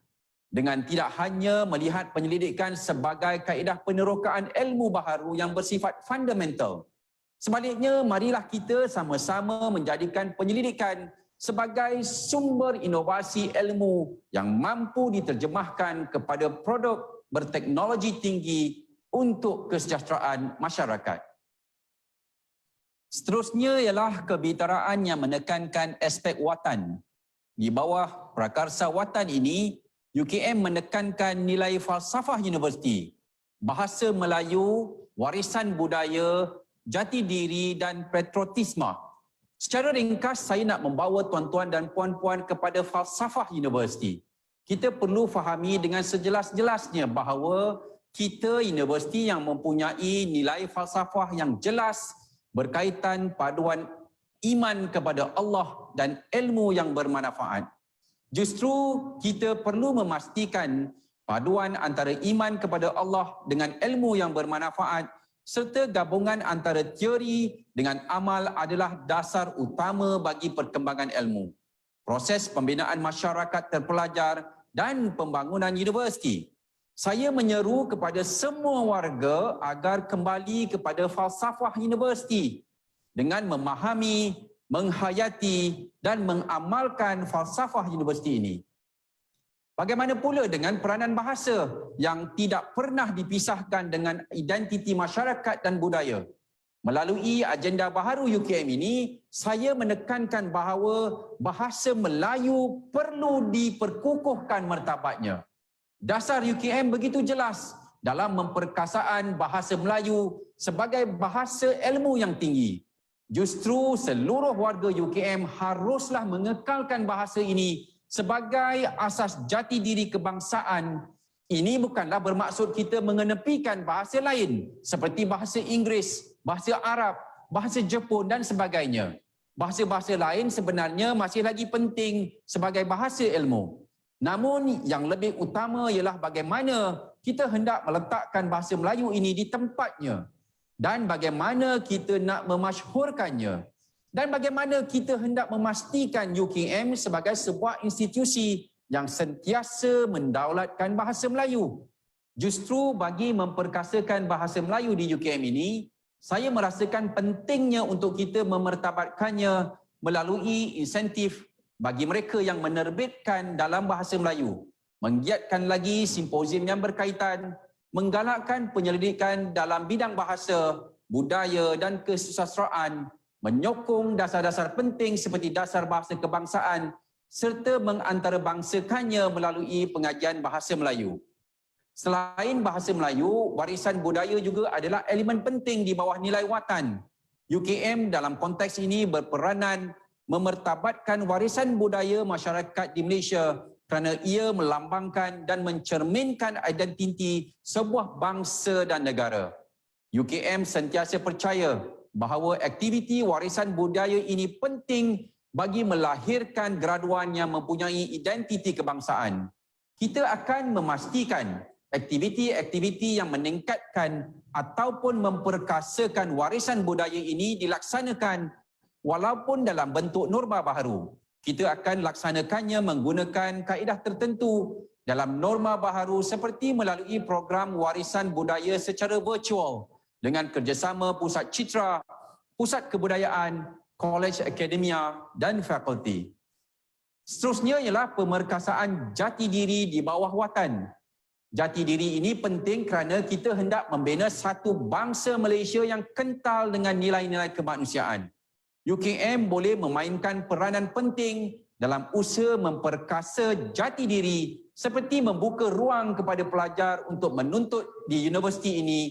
dengan tidak hanya melihat penyelidikan sebagai kaedah penerokaan ilmu baharu yang bersifat fundamental. Sebaliknya, marilah kita sama-sama menjadikan penyelidikan sebagai sumber inovasi ilmu yang mampu diterjemahkan kepada produk berteknologi tinggi untuk kesejahteraan masyarakat. Seterusnya ialah kebitaraan yang menekankan aspek watan. Di bawah prakarsa watan ini, UKM menekankan nilai falsafah universiti, bahasa Melayu, warisan budaya, jati diri dan patriotisme. Secara ringkas, saya nak membawa tuan-tuan dan puan-puan kepada falsafah universiti. Kita perlu fahami dengan sejelas-jelasnya bahawa kita universiti yang mempunyai nilai falsafah yang jelas berkaitan paduan iman kepada Allah dan ilmu yang bermanfaat. Justru kita perlu memastikan paduan antara iman kepada Allah dengan ilmu yang bermanfaat serta gabungan antara teori dengan amal adalah dasar utama bagi perkembangan ilmu, proses pembinaan masyarakat terpelajar dan pembangunan universiti. Saya menyeru kepada semua warga agar kembali kepada falsafah universiti dengan memahami, menghayati dan mengamalkan falsafah universiti ini. Bagaimana pula dengan peranan bahasa yang tidak pernah dipisahkan dengan identiti masyarakat dan budaya? Melalui agenda baharu UKM ini, saya menekankan bahawa bahasa Melayu perlu diperkukuhkan martabatnya. Dasar UKM begitu jelas dalam memperkasaan bahasa Melayu sebagai bahasa ilmu yang tinggi. Justru seluruh warga UKM haruslah mengekalkan bahasa ini sebagai asas jati diri kebangsaan. Ini bukanlah bermaksud kita mengenepikan bahasa lain seperti bahasa Inggeris, bahasa Arab, bahasa Jepun dan sebagainya. Bahasa-bahasa lain sebenarnya masih lagi penting sebagai bahasa ilmu. Namun yang lebih utama ialah bagaimana kita hendak meletakkan bahasa Melayu ini di tempatnya dan bagaimana kita nak memasyhurkannya. Dan bagaimana kita hendak memastikan UKM sebagai sebuah institusi yang sentiasa mendaulatkan bahasa Melayu. Justru bagi memperkasakan bahasa Melayu di UKM ini, saya merasakan pentingnya untuk kita memertabatkannya melalui insentif bagi mereka yang menerbitkan dalam bahasa Melayu, menggiatkan lagi simposium yang berkaitan, menggalakkan penyelidikan dalam bidang bahasa, budaya dan kesusastraan, menyokong dasar-dasar penting seperti dasar bahasa kebangsaan serta mengantarabangsakannya melalui pengajian bahasa Melayu. Selain bahasa Melayu, warisan budaya juga adalah elemen penting di bawah nilai watan. UKM dalam konteks ini berperanan memertabatkan warisan budaya masyarakat di Malaysia kerana ia melambangkan dan mencerminkan identiti sebuah bangsa dan negara. UKM sentiasa percaya bahawa aktiviti warisan budaya ini penting bagi melahirkan graduan yang mempunyai identiti kebangsaan. Kita akan memastikan aktiviti-aktiviti yang meningkatkan ataupun memperkasakan warisan budaya ini dilaksanakan walaupun dalam bentuk norma baharu. Kita akan laksanakannya menggunakan kaedah tertentu dalam norma baharu seperti melalui program warisan budaya secara virtual dengan kerjasama Pusat Citra, Pusat Kebudayaan, College Akademia dan fakulti. Seterusnya ialah pemerkasaan jati diri di bawah watan. Jati diri ini penting kerana kita hendak membina satu bangsa Malaysia yang kental dengan nilai-nilai kemanusiaan. UKM boleh memainkan peranan penting dalam usaha memperkasa jati diri seperti membuka ruang kepada pelajar untuk menuntut di universiti ini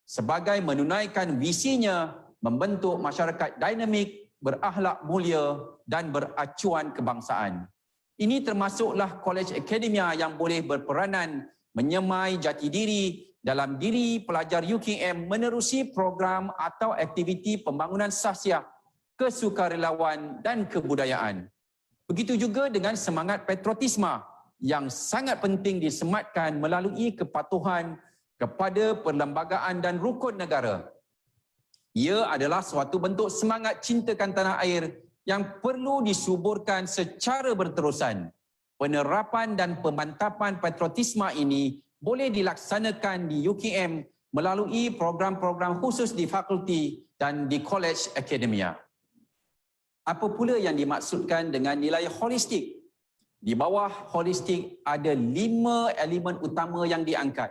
sebagai menunaikan visinya membentuk masyarakat dinamik, berakhlak mulia dan beracuan kebangsaan. Ini termasuklah College Akademia yang boleh berperanan menyemai jati diri dalam diri pelajar UKM menerusi program atau aktiviti pembangunan sahsiah, kesukarelawan dan kebudayaan. Begitu juga dengan semangat patriotisme yang sangat penting disematkan melalui kepatuhan kepada perlembagaan dan rukun negara. Ia adalah suatu bentuk semangat cintakan tanah air yang perlu disuburkan secara berterusan. Penerapan dan pemantapan patriotisme ini boleh dilaksanakan di UKM melalui program-program khusus di fakulti dan di College Akademia. Apa pula yang dimaksudkan dengan nilai holistik? Di bawah holistik ada 5 elemen utama yang diangkat,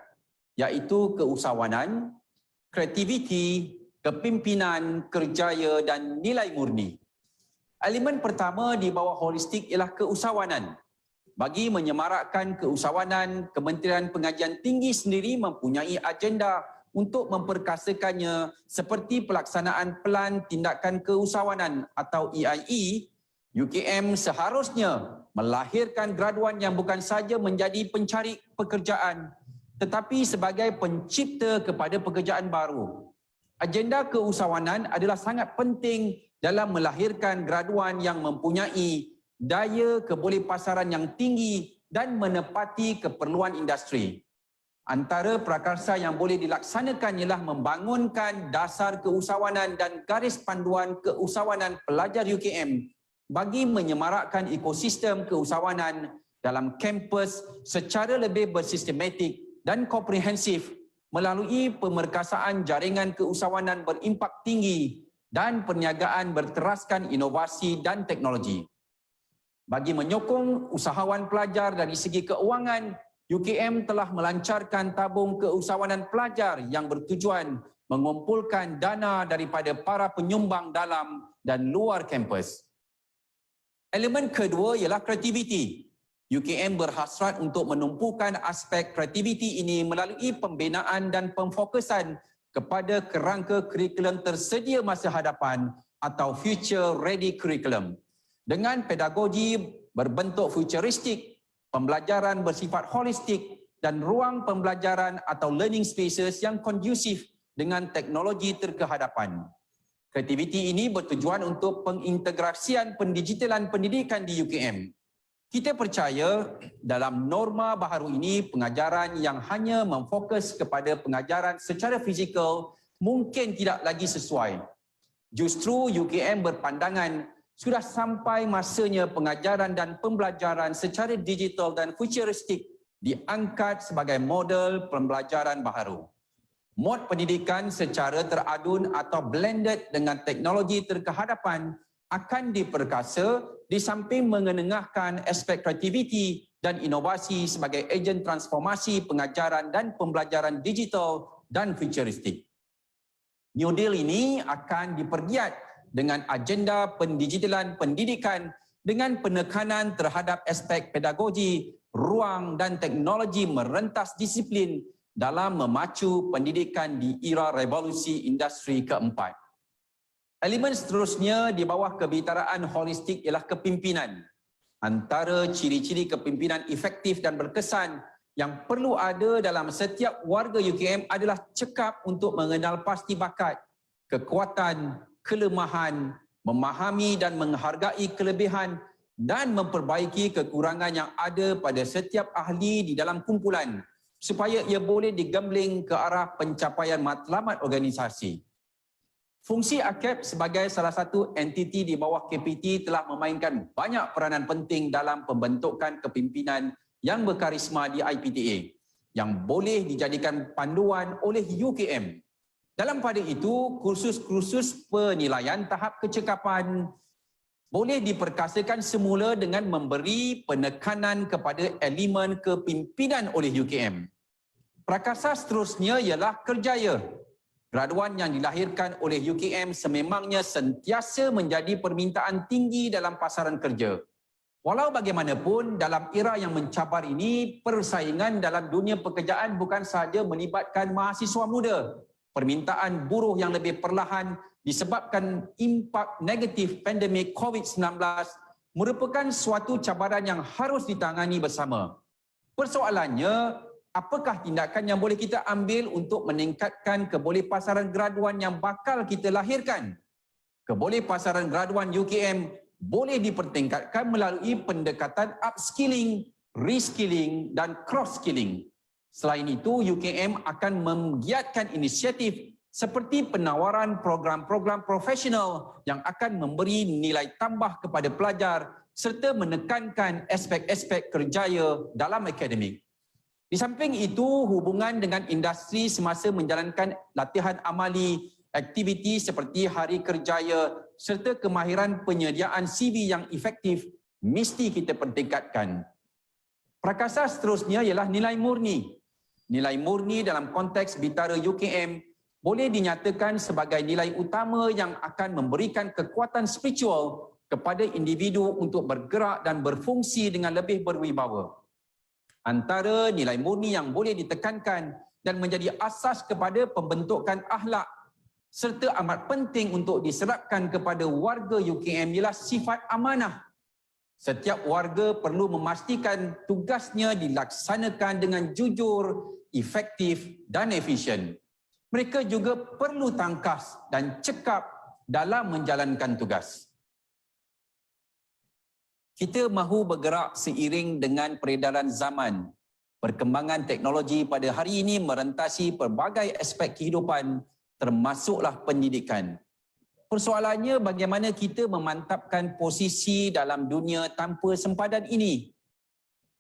iaitu keusahawanan, kreativiti, kepimpinan, kerjaya dan nilai murni. Elemen pertama di bawah holistik ialah keusahawanan. Bagi menyemarakkan keusahawanan, Kementerian Pengajian Tinggi sendiri mempunyai agenda untuk memperkasakannya seperti pelaksanaan Pelan Tindakan Keusahawanan atau EIE. UKM seharusnya melahirkan graduan yang bukan saja menjadi pencari pekerjaan tetapi sebagai pencipta kepada pekerjaan baru. Agenda keusahawanan adalah sangat penting dalam melahirkan graduan yang mempunyai daya kebolehpasaran yang tinggi dan menepati keperluan industri. Antara prakarsa yang boleh dilaksanakan ialah membangunkan dasar keusahawanan dan garis panduan keusahawanan pelajar UKM bagi menyemarakkan ekosistem keusahawanan dalam kampus secara lebih bersistematik dan komprehensif melalui pemerkasaan jaringan keusahawanan berimpak tinggi dan perniagaan berteraskan inovasi dan teknologi. Bagi menyokong usahawan pelajar dari segi keuangan, UKM telah melancarkan tabung keusahawanan pelajar yang bertujuan mengumpulkan dana daripada para penyumbang dalam dan luar kampus. Elemen kedua ialah kreativiti. UKM berhasrat untuk menumpukan aspek kreativiti ini melalui pembinaan dan pemfokusan kepada kerangka kurikulum tersedia masa hadapan atau future ready curriculum. Dengan pedagogi berbentuk futuristik, pembelajaran bersifat holistik dan ruang pembelajaran atau learning spaces yang kondusif dengan teknologi terkehadapan. Kreativiti ini bertujuan untuk pengintegrasian pendigitalan pendidikan di UKM. Kita percaya dalam norma baharu ini pengajaran yang hanya memfokus kepada pengajaran secara fizikal mungkin tidak lagi sesuai. Justru UKM berpandangan sudah sampai masanya pengajaran dan pembelajaran secara digital dan futuristik diangkat sebagai model pembelajaran baharu. Mod pendidikan secara teradun atau blended dengan teknologi terkehadapan akan diperkasa di samping mengenengahkan aspek kreativiti dan inovasi sebagai ejen transformasi pengajaran dan pembelajaran digital dan futuristik. New Deal ini akan dipergiat dengan agenda pendigitalan pendidikan dengan penekanan terhadap aspek pedagogi, ruang dan teknologi merentas disiplin dalam memacu pendidikan di era revolusi industri keempat. Elemen seterusnya di bawah kebitaraan holistik ialah kepimpinan. Antara ciri-ciri kepimpinan efektif dan berkesan Yang perlu ada dalam setiap warga UKM adalah cekap untuk mengenal pasti bakat, kekuatan, kelemahan, memahami dan menghargai kelebihan dan memperbaiki kekurangan yang ada pada setiap ahli di dalam kumpulan supaya ia boleh digambling ke arah pencapaian matlamat organisasi. Fungsi AKAP sebagai salah satu entiti di bawah KPT telah memainkan banyak peranan penting dalam pembentukan kepimpinan yang berkarisma di IPTA yang boleh dijadikan panduan oleh UKM. Dalam pada itu, kursus-kursus penilaian tahap kecekapan boleh diperkasakan semula dengan memberi penekanan kepada elemen kepimpinan oleh UKM. Prakasa seterusnya ialah kerjaya. Graduan yang dilahirkan oleh UKM sememangnya sentiasa menjadi permintaan tinggi dalam pasaran kerja. Walau bagaimanapun, dalam era yang mencabar ini, persaingan dalam dunia pekerjaan bukan sahaja melibatkan mahasiswa muda. Permintaan buruh yang lebih perlahan disebabkan impak negatif pandemik COVID-19 merupakan suatu cabaran yang harus ditangani bersama. Persoalannya, apakah tindakan yang boleh kita ambil untuk meningkatkan kebolehpasaran graduan yang bakal kita lahirkan? Kebolehpasaran graduan UKM boleh dipertingkatkan melalui pendekatan upskilling, reskilling dan cross-skilling. Selain itu, UKM akan menggiatkan inisiatif seperti penawaran program-program profesional yang akan memberi nilai tambah kepada pelajar serta menekankan aspek-aspek kerjaya dalam akademik. Di samping itu, hubungan dengan industri semasa menjalankan latihan amali, aktiviti seperti hari kerjaya serta kemahiran penyediaan CV yang efektif mesti kita pertingkatkan. Prakasa seterusnya ialah nilai murni. Nilai murni dalam konteks Bintara UKM boleh dinyatakan sebagai nilai utama yang akan memberikan kekuatan spiritual kepada individu untuk bergerak dan berfungsi dengan lebih berwibawa. Antara nilai murni yang boleh ditekankan dan menjadi asas kepada pembentukan akhlak serta amat penting untuk diserapkan kepada warga UKM ialah sifat amanah. Setiap warga perlu memastikan tugasnya dilaksanakan dengan jujur, efektif dan efisien. Mereka juga perlu tangkas dan cekap dalam menjalankan tugas. Kita mahu bergerak seiring dengan peredaran zaman. Perkembangan teknologi pada hari ini merentasi pelbagai aspek kehidupan, termasuklah pendidikan. Persoalannya bagaimana kita memantapkan posisi dalam dunia tanpa sempadan ini.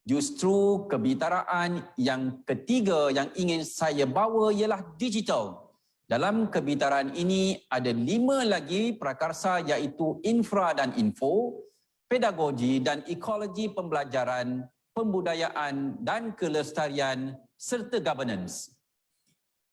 Justru kebitaraan yang ketiga yang ingin saya bawa ialah digital. Dalam kebitaraan ini ada 5 lagi prakarsa iaitu infra dan info, pedagogi dan ekologi pembelajaran, pembudayaan dan kelestarian serta governance.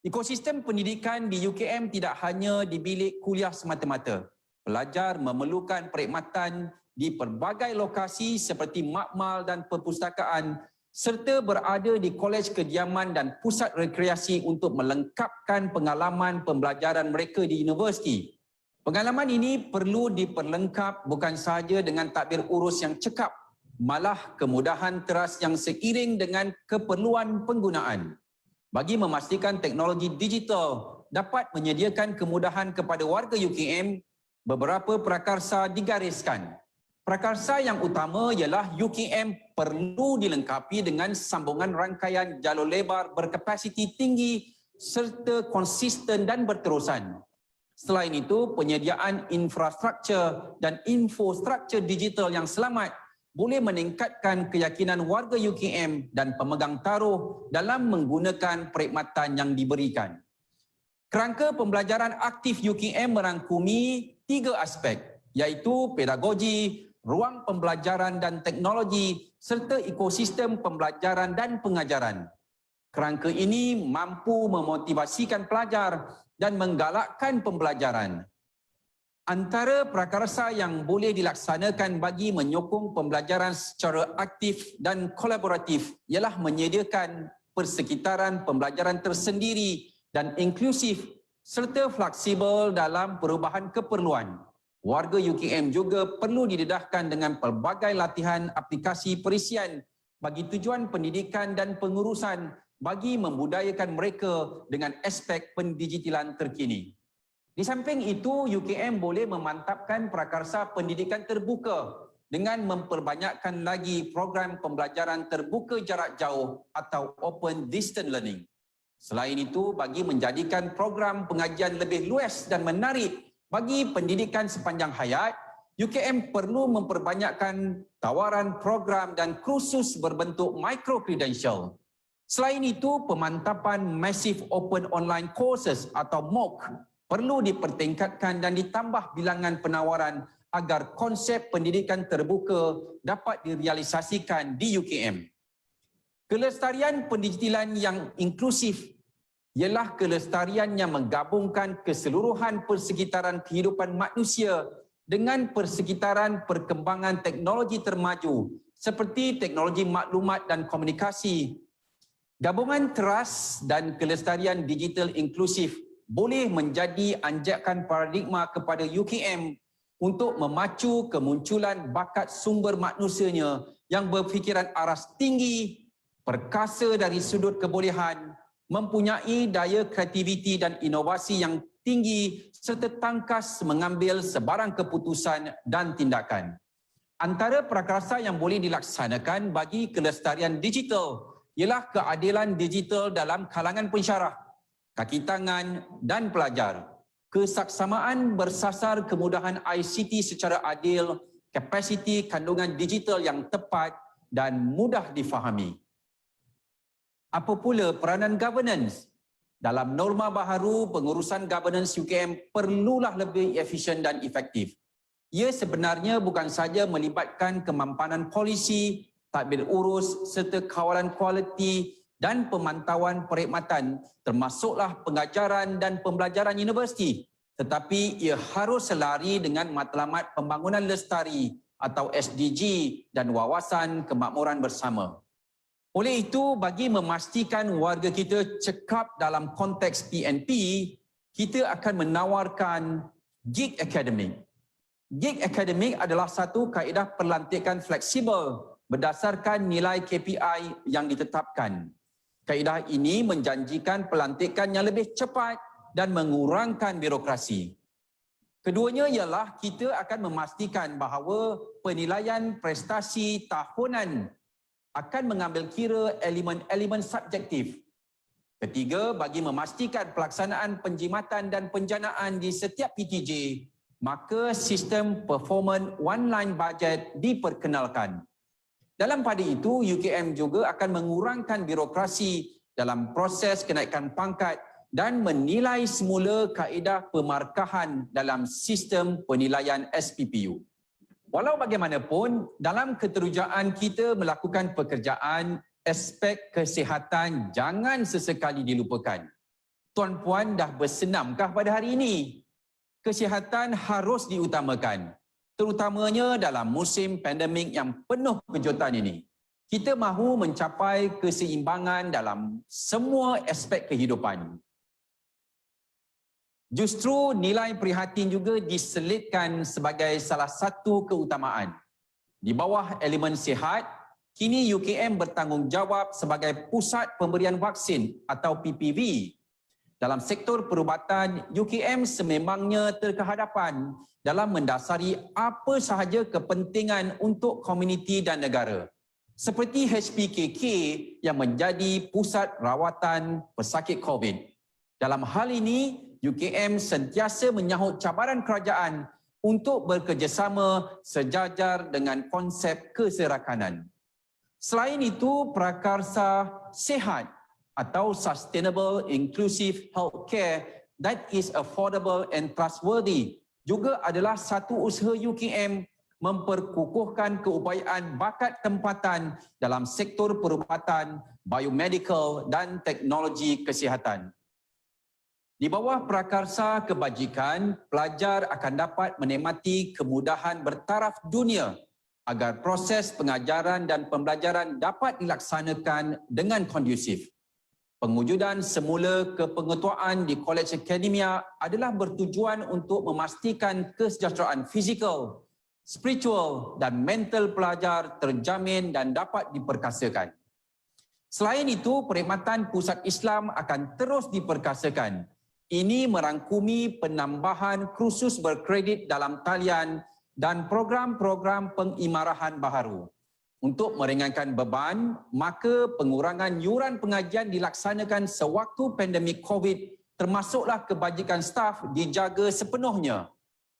Ekosistem pendidikan di UKM tidak hanya di bilik kuliah semata-mata. Pelajar memerlukan perkhidmatan di pelbagai lokasi seperti makmal dan perpustakaan serta berada di kolej kediaman dan pusat rekreasi untuk melengkapkan pengalaman pembelajaran mereka di universiti. Pengalaman ini perlu diperlengkap bukan sahaja dengan tadbir urus yang cekap, malah kemudahan teras yang seiring dengan keperluan penggunaan. Bagi memastikan teknologi digital dapat menyediakan kemudahan kepada warga UKM, beberapa prakarsa digariskan. Prakarsa yang utama ialah UKM perlu dilengkapi dengan sambungan rangkaian jalur lebar berkapasiti tinggi serta konsisten dan berterusan. Selain itu, penyediaan infrastruktur dan infrastruktur digital yang selamat boleh meningkatkan keyakinan warga UKM dan pemegang taruh dalam menggunakan perkhidmatan yang diberikan. Kerangka pembelajaran aktif UKM merangkumi 3 aspek, iaitu pedagogi, ruang pembelajaran dan teknologi, serta ekosistem pembelajaran dan pengajaran. Kerangka ini mampu memotivasikan pelajar dan menggalakkan pembelajaran. Antara prakarsa yang boleh dilaksanakan bagi menyokong pembelajaran secara aktif dan kolaboratif ialah menyediakan persekitaran pembelajaran tersendiri dan inklusif serta fleksibel dalam perubahan keperluan. Warga UKM juga perlu didedahkan dengan pelbagai latihan aplikasi perisian bagi tujuan pendidikan dan pengurusan bagi membudayakan mereka dengan aspek pendigitalan terkini. Di samping itu, UKM boleh memantapkan prakarsa pendidikan terbuka dengan memperbanyakkan lagi program pembelajaran terbuka jarak jauh atau open distance learning. Selain itu, bagi menjadikan program pengajian lebih luas dan menarik bagi pendidikan sepanjang hayat, UKM perlu memperbanyakkan tawaran program dan kursus berbentuk micro-credential. Selain itu, pemantapan Massive Open Online Courses atau MOOC perlu dipertingkatkan dan ditambah bilangan penawaran agar konsep pendidikan terbuka dapat direalisasikan di UKM. Kelestarian pendigitalan yang inklusif ialah kelestarian yang menggabungkan keseluruhan persekitaran kehidupan manusia dengan persekitaran perkembangan teknologi termaju seperti teknologi maklumat dan komunikasi. Gabungan teras dan kelestarian digital inklusif boleh menjadi anjakan paradigma kepada UKM untuk memacu kemunculan bakat sumber manusianya yang berfikiran aras tinggi, perkasa dari sudut kebolehan, mempunyai daya kreativiti dan inovasi yang tinggi serta tangkas mengambil sebarang keputusan dan tindakan. Antara prakarsa yang boleh dilaksanakan bagi kelestarian digital ialah keadilan digital dalam kalangan pensyarah, kaki tangan dan pelajar, kesaksamaan bersasar kemudahan ICT secara adil, kapasiti kandungan digital yang tepat dan mudah difahami. Apa pula peranan governance? Dalam norma baharu, pengurusan governance UKM perlulah lebih efisien dan efektif. Ia sebenarnya bukan saja melibatkan kemampanan polisi, tadbir urus serta kawalan kualiti dan pemantauan perkhidmatan termasuklah pengajaran dan pembelajaran universiti, tetapi ia harus selari dengan matlamat pembangunan lestari atau SDG dan wawasan kemakmuran bersama. Oleh itu, bagi memastikan warga kita cekap dalam konteks PNP, kita akan menawarkan Gig Academic. Gig Academic adalah satu kaedah pelantikan fleksibel berdasarkan nilai KPI yang ditetapkan. Kaedah ini menjanjikan pelantikan yang lebih cepat dan mengurangkan birokrasi. Keduanya ialah kita akan memastikan bahawa penilaian prestasi tahunan akan mengambil kira elemen-elemen subjektif. Ketiga, bagi memastikan pelaksanaan penjimatan dan penjanaan di setiap PTJ, maka sistem performance one-line budget diperkenalkan. Dalam pada itu, UKM juga akan mengurangkan birokrasi dalam proses kenaikan pangkat dan menilai semula kaedah pemarkahan dalam sistem penilaian SPPU. Walau bagaimanapun, dalam keterujaan kita melakukan pekerjaan, aspek kesihatan jangan sesekali dilupakan. Tuan-puan dah bersenamkah pada hari ini? Kesihatan harus diutamakan, terutamanya dalam musim pandemik yang penuh kejutan ini. Kita mahu mencapai keseimbangan dalam semua aspek kehidupan. Justru nilai prihatin juga diselitkan sebagai salah satu keutamaan. Di bawah elemen sihat, kini UKM bertanggungjawab sebagai pusat pemberian vaksin atau PPV. Dalam sektor perubatan, UKM sememangnya terkehadapan dalam mendasari apa sahaja kepentingan untuk komuniti dan negara. Seperti HPKK yang menjadi pusat rawatan pesakit COVID. Dalam hal ini, UKM sentiasa menyahut cabaran kerajaan untuk bekerjasama sejajar dengan konsep keserakanan. Selain itu, prakarsa sihat atau Sustainable Inclusive Healthcare that is affordable and trustworthy juga adalah satu usaha UKM memperkukuhkan keupayaan bakat tempatan dalam sektor perubatan, biomedical dan teknologi kesihatan. Di bawah prakarsa kebajikan, pelajar akan dapat menikmati kemudahan bertaraf dunia agar proses pengajaran dan pembelajaran dapat dilaksanakan dengan kondusif. Pengujudan semula kepengetuaan di Kolej Akademia adalah bertujuan untuk memastikan kesejahteraan fizikal, spiritual dan mental pelajar terjamin dan dapat diperkasakan. Selain itu, perkhidmatan Pusat Islam akan terus diperkasakan. Ini merangkumi penambahan kursus berkredit dalam talian dan program-program pengimarahan baharu. Untuk meringankan beban, maka pengurangan yuran pengajian dilaksanakan sewaktu pandemik COVID, termasuklah kebajikan staf dijaga sepenuhnya.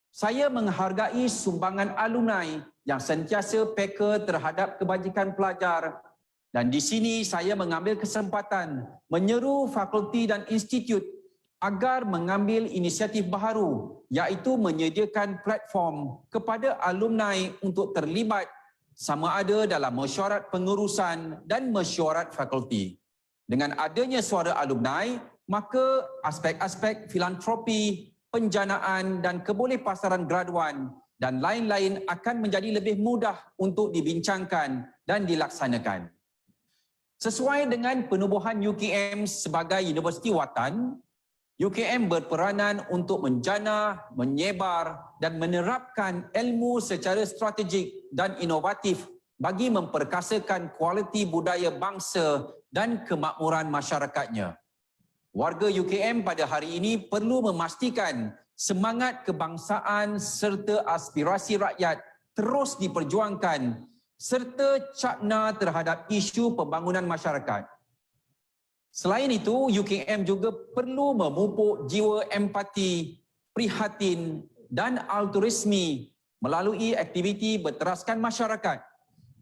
Saya menghargai sumbangan alumni yang sentiasa peka terhadap kebajikan pelajar, dan di sini saya mengambil kesempatan menyeru fakulti dan institut agar mengambil inisiatif baharu, iaitu menyediakan platform kepada alumni untuk terlibat sama ada dalam mesyuarat pengurusan dan mesyuarat fakulti. Dengan adanya suara alumni, maka aspek-aspek filantropi, penjanaan dan kebolehpasaran graduan dan lain-lain akan menjadi lebih mudah untuk dibincangkan dan dilaksanakan. Sesuai dengan penubuhan UKM sebagai universiti watan, UKM berperanan untuk menjana, menyebar dan menerapkan ilmu secara strategik dan inovatif bagi memperkasakan kualiti budaya bangsa dan kemakmuran masyarakatnya. Warga UKM pada hari ini perlu memastikan semangat kebangsaan serta aspirasi rakyat terus diperjuangkan serta cakna terhadap isu pembangunan masyarakat. Selain itu, UKM juga perlu memupuk jiwa empati, prihatin dan altruisme melalui aktiviti berteraskan masyarakat.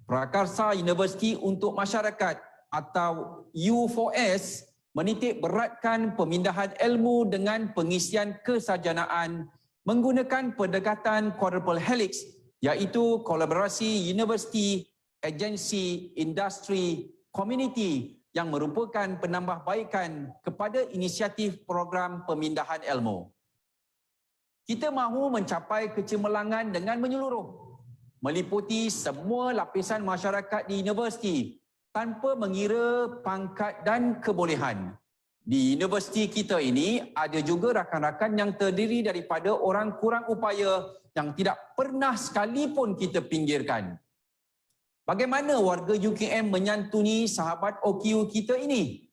Prakarsa Universiti untuk Masyarakat atau U4S menitik beratkan pemindahan ilmu dengan pengisian kesarjanaan menggunakan pendekatan quadruple helix, iaitu kolaborasi universiti, agensi, industri, komuniti yang merupakan penambahbaikan kepada inisiatif program pemindahan ilmu. Kita mahu mencapai kecemerlangan dengan menyeluruh, meliputi semua lapisan masyarakat di universiti tanpa mengira pangkat dan kebolehan. Di universiti kita ini ada juga rakan-rakan yang terdiri daripada orang kurang upaya yang tidak pernah sekalipun kita pinggirkan. Bagaimana warga UKM menyantuni sahabat OKU kita ini?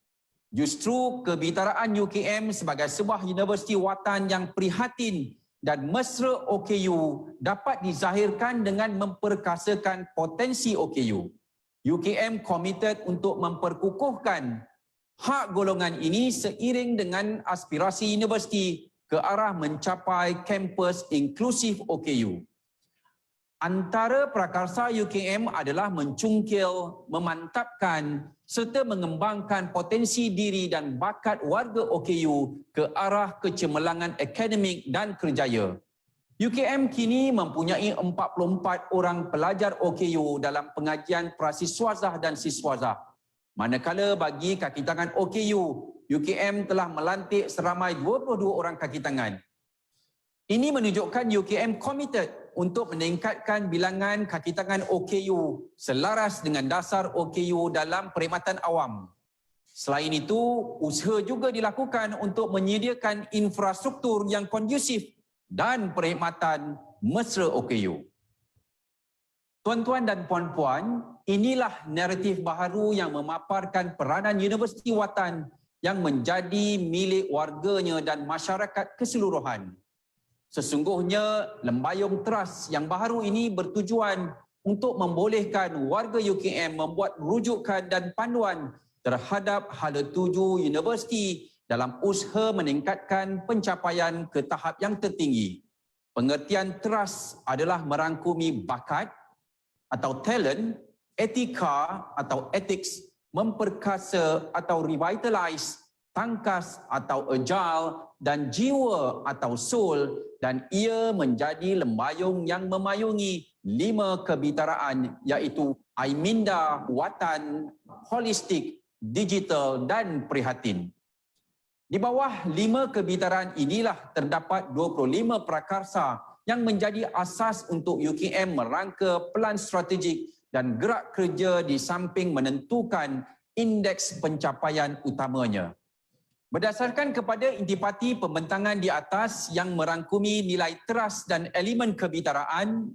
Justru kebitaraan UKM sebagai sebuah universiti watan yang prihatin dan mesra OKU dapat dizahirkan dengan memperkasakan potensi OKU. UKM komited untuk memperkukuhkan hak golongan ini seiring dengan aspirasi universiti ke arah mencapai kampus inklusif OKU. Antara prakarsa UKM adalah mencungkil, memantapkan serta mengembangkan potensi diri dan bakat warga OKU ke arah kecemerlangan akademik dan kerjaya. UKM kini mempunyai 44 orang pelajar OKU dalam pengajian prasiswazah dan siswazah. Manakala bagi kaki tangan OKU, UKM telah melantik seramai 22 orang kaki tangan. Ini menunjukkan UKM komited untuk meningkatkan bilangan kaki tangan OKU selaras dengan dasar OKU dalam perkhidmatan awam. Selain itu, usaha juga dilakukan untuk menyediakan infrastruktur yang kondusif dan perkhidmatan mesra OKU. Tuan-tuan dan puan-puan, inilah naratif baharu yang memaparkan peranan Universiti Watan yang menjadi milik warganya dan masyarakat keseluruhan. Sesungguhnya, lembayung trust yang baharu ini bertujuan untuk membolehkan warga UKM membuat rujukan dan panduan terhadap hala tuju universiti dalam usaha meningkatkan pencapaian ke tahap yang tertinggi. Pengertian trust adalah merangkumi bakat atau talent, etika atau ethics, memperkasa atau revitalize, tangkas atau agile, dan jiwa atau soul, dan ia menjadi lembayung yang memayungi 5 kebitaraan iaitu Aiminda, Watan, Holistik, Digital dan Prihatin. Di bawah 5 kebitaraan inilah terdapat 25 prakarsa yang menjadi asas untuk UKM merangka pelan strategik dan gerak kerja di samping menentukan indeks pencapaian utamanya. Berdasarkan kepada intipati pembentangan di atas yang merangkumi nilai trust dan elemen kebitaraan,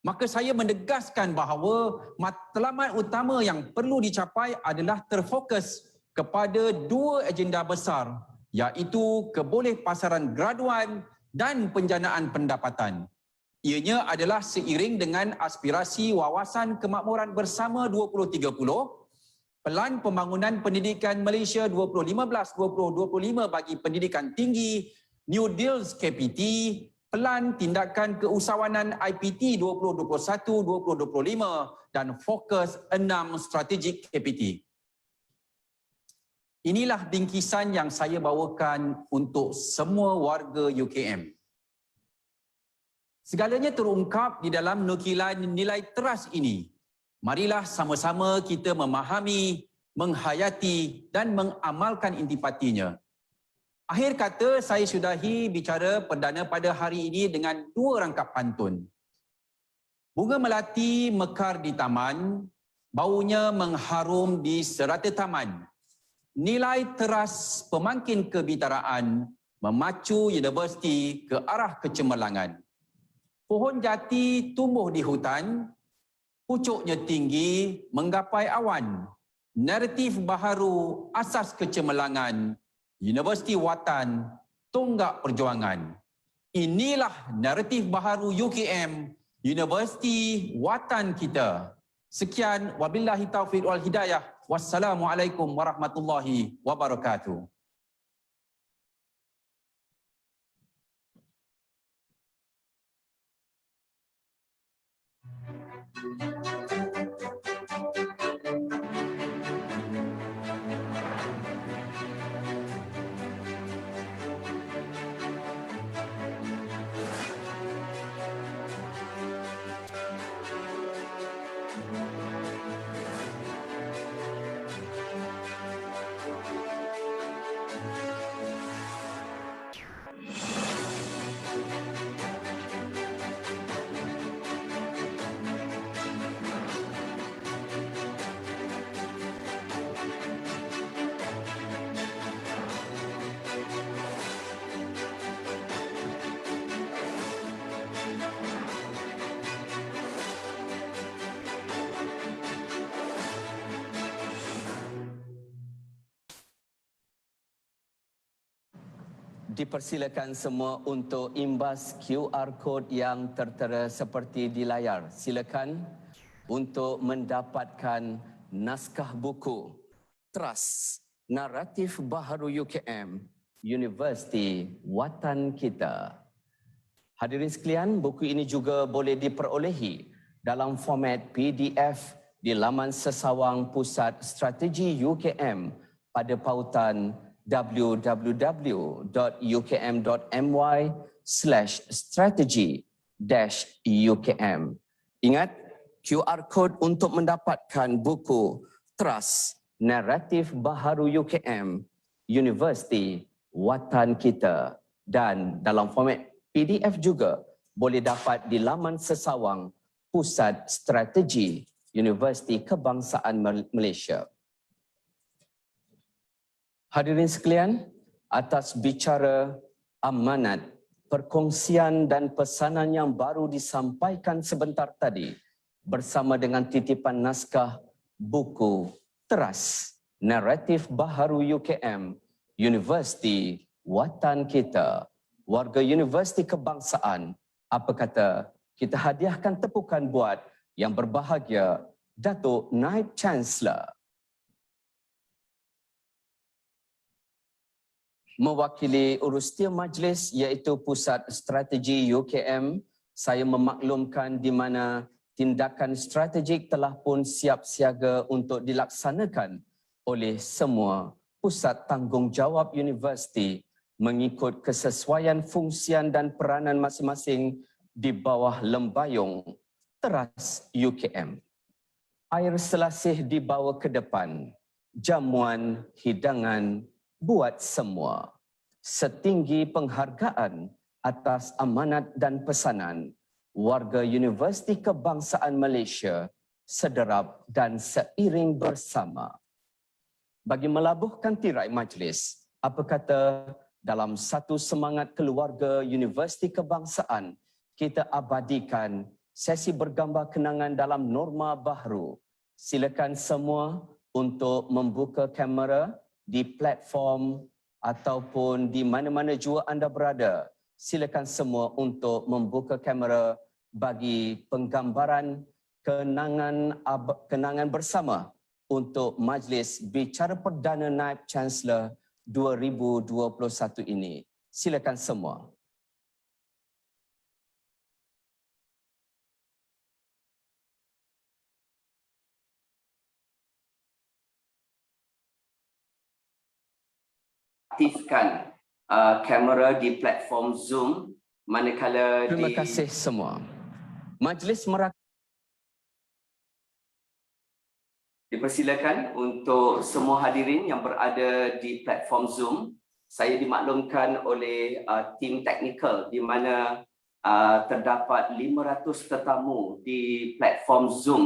Maka saya menegaskan bahawa matlamat utama yang perlu dicapai adalah terfokus kepada dua agenda besar, iaitu kebolehpasaran graduan dan penjanaan pendapatan. Ianya adalah seiring dengan aspirasi Wawasan Kemakmuran Bersama 2030, Pelan Pembangunan Pendidikan Malaysia 2015-2025 bagi pendidikan tinggi, New Deals KPT, Pelan Tindakan Keusahawanan IPT 2021-2025 dan Fokus 6 Strategik KPT. Inilah bingkisan yang saya bawakan untuk semua warga UKM. Segalanya terungkap di dalam nukilan nilai teras ini. Marilah sama-sama kita memahami, menghayati dan mengamalkan intipatinya. Akhir kata, saya sudahi bicara perdana pada hari ini dengan dua rangkap pantun. Bunga melati mekar di taman, baunya mengharum di serata taman. Nilai teras pemangkin kebitaraan memacu universiti ke arah kecemerlangan. Pohon jati tumbuh di hutan, pucuknya tinggi menggapai awan. Naratif baharu asas kecemerlangan, Universiti Watan tonggak perjuangan. Inilah naratif baharu UKM, Universiti Watan kita. Sekian, wabillahi taufiq wal hidayah. Wassalamualaikum warahmatullahi wabarakatuh. Dipersilakan semua untuk imbas QR code yang tertera seperti di layar. Silakan untuk mendapatkan naskah buku Trust Naratif Baharu UKM, Universiti Watan Kita. Hadirin sekalian, buku ini juga boleh diperolehi dalam format PDF di laman sesawang Pusat Strategi UKM pada pautan www.ukm.my/strategy-ukm. Ingat, QR code untuk mendapatkan buku Trust Naratif Baharu UKM, Universiti Watan Kita, dan dalam format PDF juga boleh dapat di laman sesawang Pusat Strategi Universiti Kebangsaan Malaysia. Hadirin sekalian, atas bicara amanat, perkongsian dan pesanan yang baru disampaikan sebentar tadi bersama dengan titipan naskah buku Teras Naratif Baharu UKM, Universiti Watan Kita, warga Universiti Kebangsaan, apa kata kita hadiahkan tepukan buat yang berbahagia Datuk Naib Chancellor. Mewakili urustia majlis iaitu Pusat Strategi UKM, saya memaklumkan di mana tindakan strategik telah pun siap siaga untuk dilaksanakan oleh semua pusat tanggungjawab universiti mengikut kesesuaian fungsian dan peranan masing-masing di bawah lembayung Teras UKM. Air selasih dibawa ke depan, jamuan hidangan buat semua. Setinggi penghargaan atas amanat dan pesanan, warga Universiti Kebangsaan Malaysia sederap dan seiring bersama. Bagi melabuhkan tirai majlis, apa kata dalam satu semangat keluarga Universiti Kebangsaan, kita abadikan sesi bergambar kenangan dalam norma baharu. Silakan semua untuk membuka kamera di platform ataupun di mana-mana jua anda berada. Silakan semua untuk membuka kamera bagi penggambaran kenangan bersama untuk Majlis Bicara Perdana Naib Chancellor 2021 ini. Silakan semua. Aktifkan kamera di platform Zoom manakala Terima kasih semua. Majlis dipersilakan untuk semua hadirin yang berada di platform Zoom. Saya dimaklumkan oleh tim teknikal di mana terdapat 500 tetamu di platform Zoom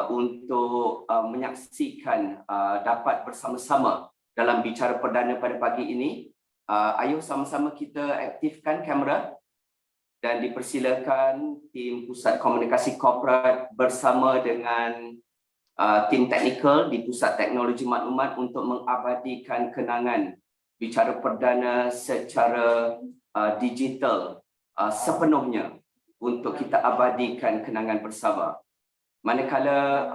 untuk menyaksikan dapat bersama-sama dalam bicara perdana pada pagi ini. Ayo sama-sama kita aktifkan kamera dan dipersilakan tim Pusat Komunikasi Korporat bersama dengan tim teknikal di Pusat Teknologi Maklumat untuk mengabadikan kenangan bicara perdana secara digital sepenuhnya untuk kita abadikan kenangan bersama. Manakala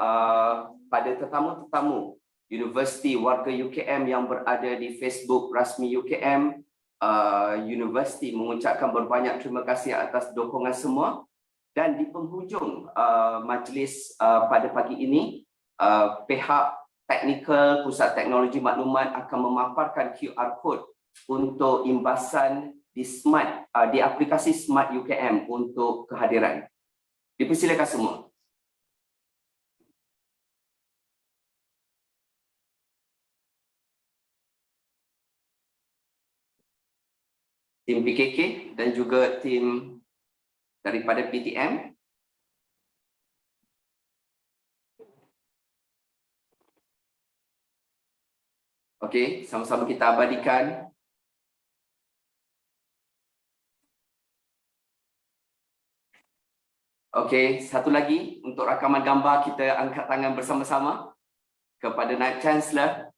pada tetamu-tetamu Universiti Warga UKM yang berada di Facebook rasmi UKM, Universiti mengucapkan berbanyak terima kasih atas dukungan semua. Dan di penghujung majlis pada pagi ini, pihak teknikal Pusat Teknologi Maklumat akan memaparkan QR code untuk imbasan di aplikasi Smart UKM untuk kehadiran. Dipersilakan semua. Tim PKK dan juga tim daripada PTM. Okey, sama-sama kita abadikan. Okey, satu lagi untuk rakaman gambar kita angkat tangan bersama-sama kepada Naib Chancellor.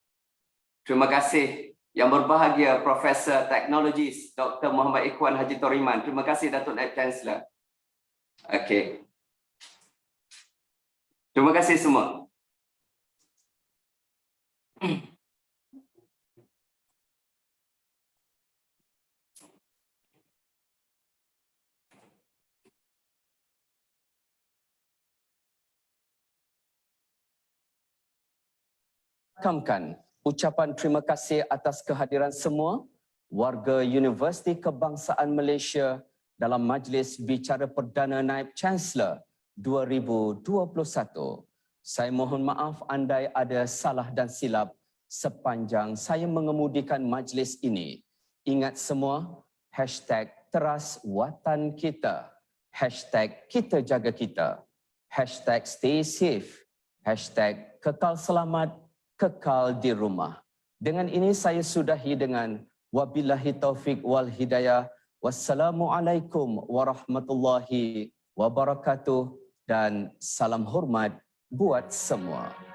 Terima kasih. Yang berbahagia Profesor Teknologis Dr. Muhammad Ikhwan Haji Toriman. Terima kasih Datuk Naib Chancellor. Okey. Terima kasih semua. rakamkan ucapan terima kasih atas kehadiran semua warga Universiti Kebangsaan Malaysia dalam Majlis Bicara Perdana Naib Chancellor 2021. Saya mohon maaf andai ada salah dan silap sepanjang saya mengemudikan majlis ini. Ingat semua, #TerasWatan Kita, #Kita Jaga Kita, #Stay Safe, #Kekal Selamat, Kekal di Rumah. Dengan ini saya sudahi dengan wabillahi taufik wal hidayah. Wassalamualaikum warahmatullahi wabarakatuh dan salam hormat buat semua.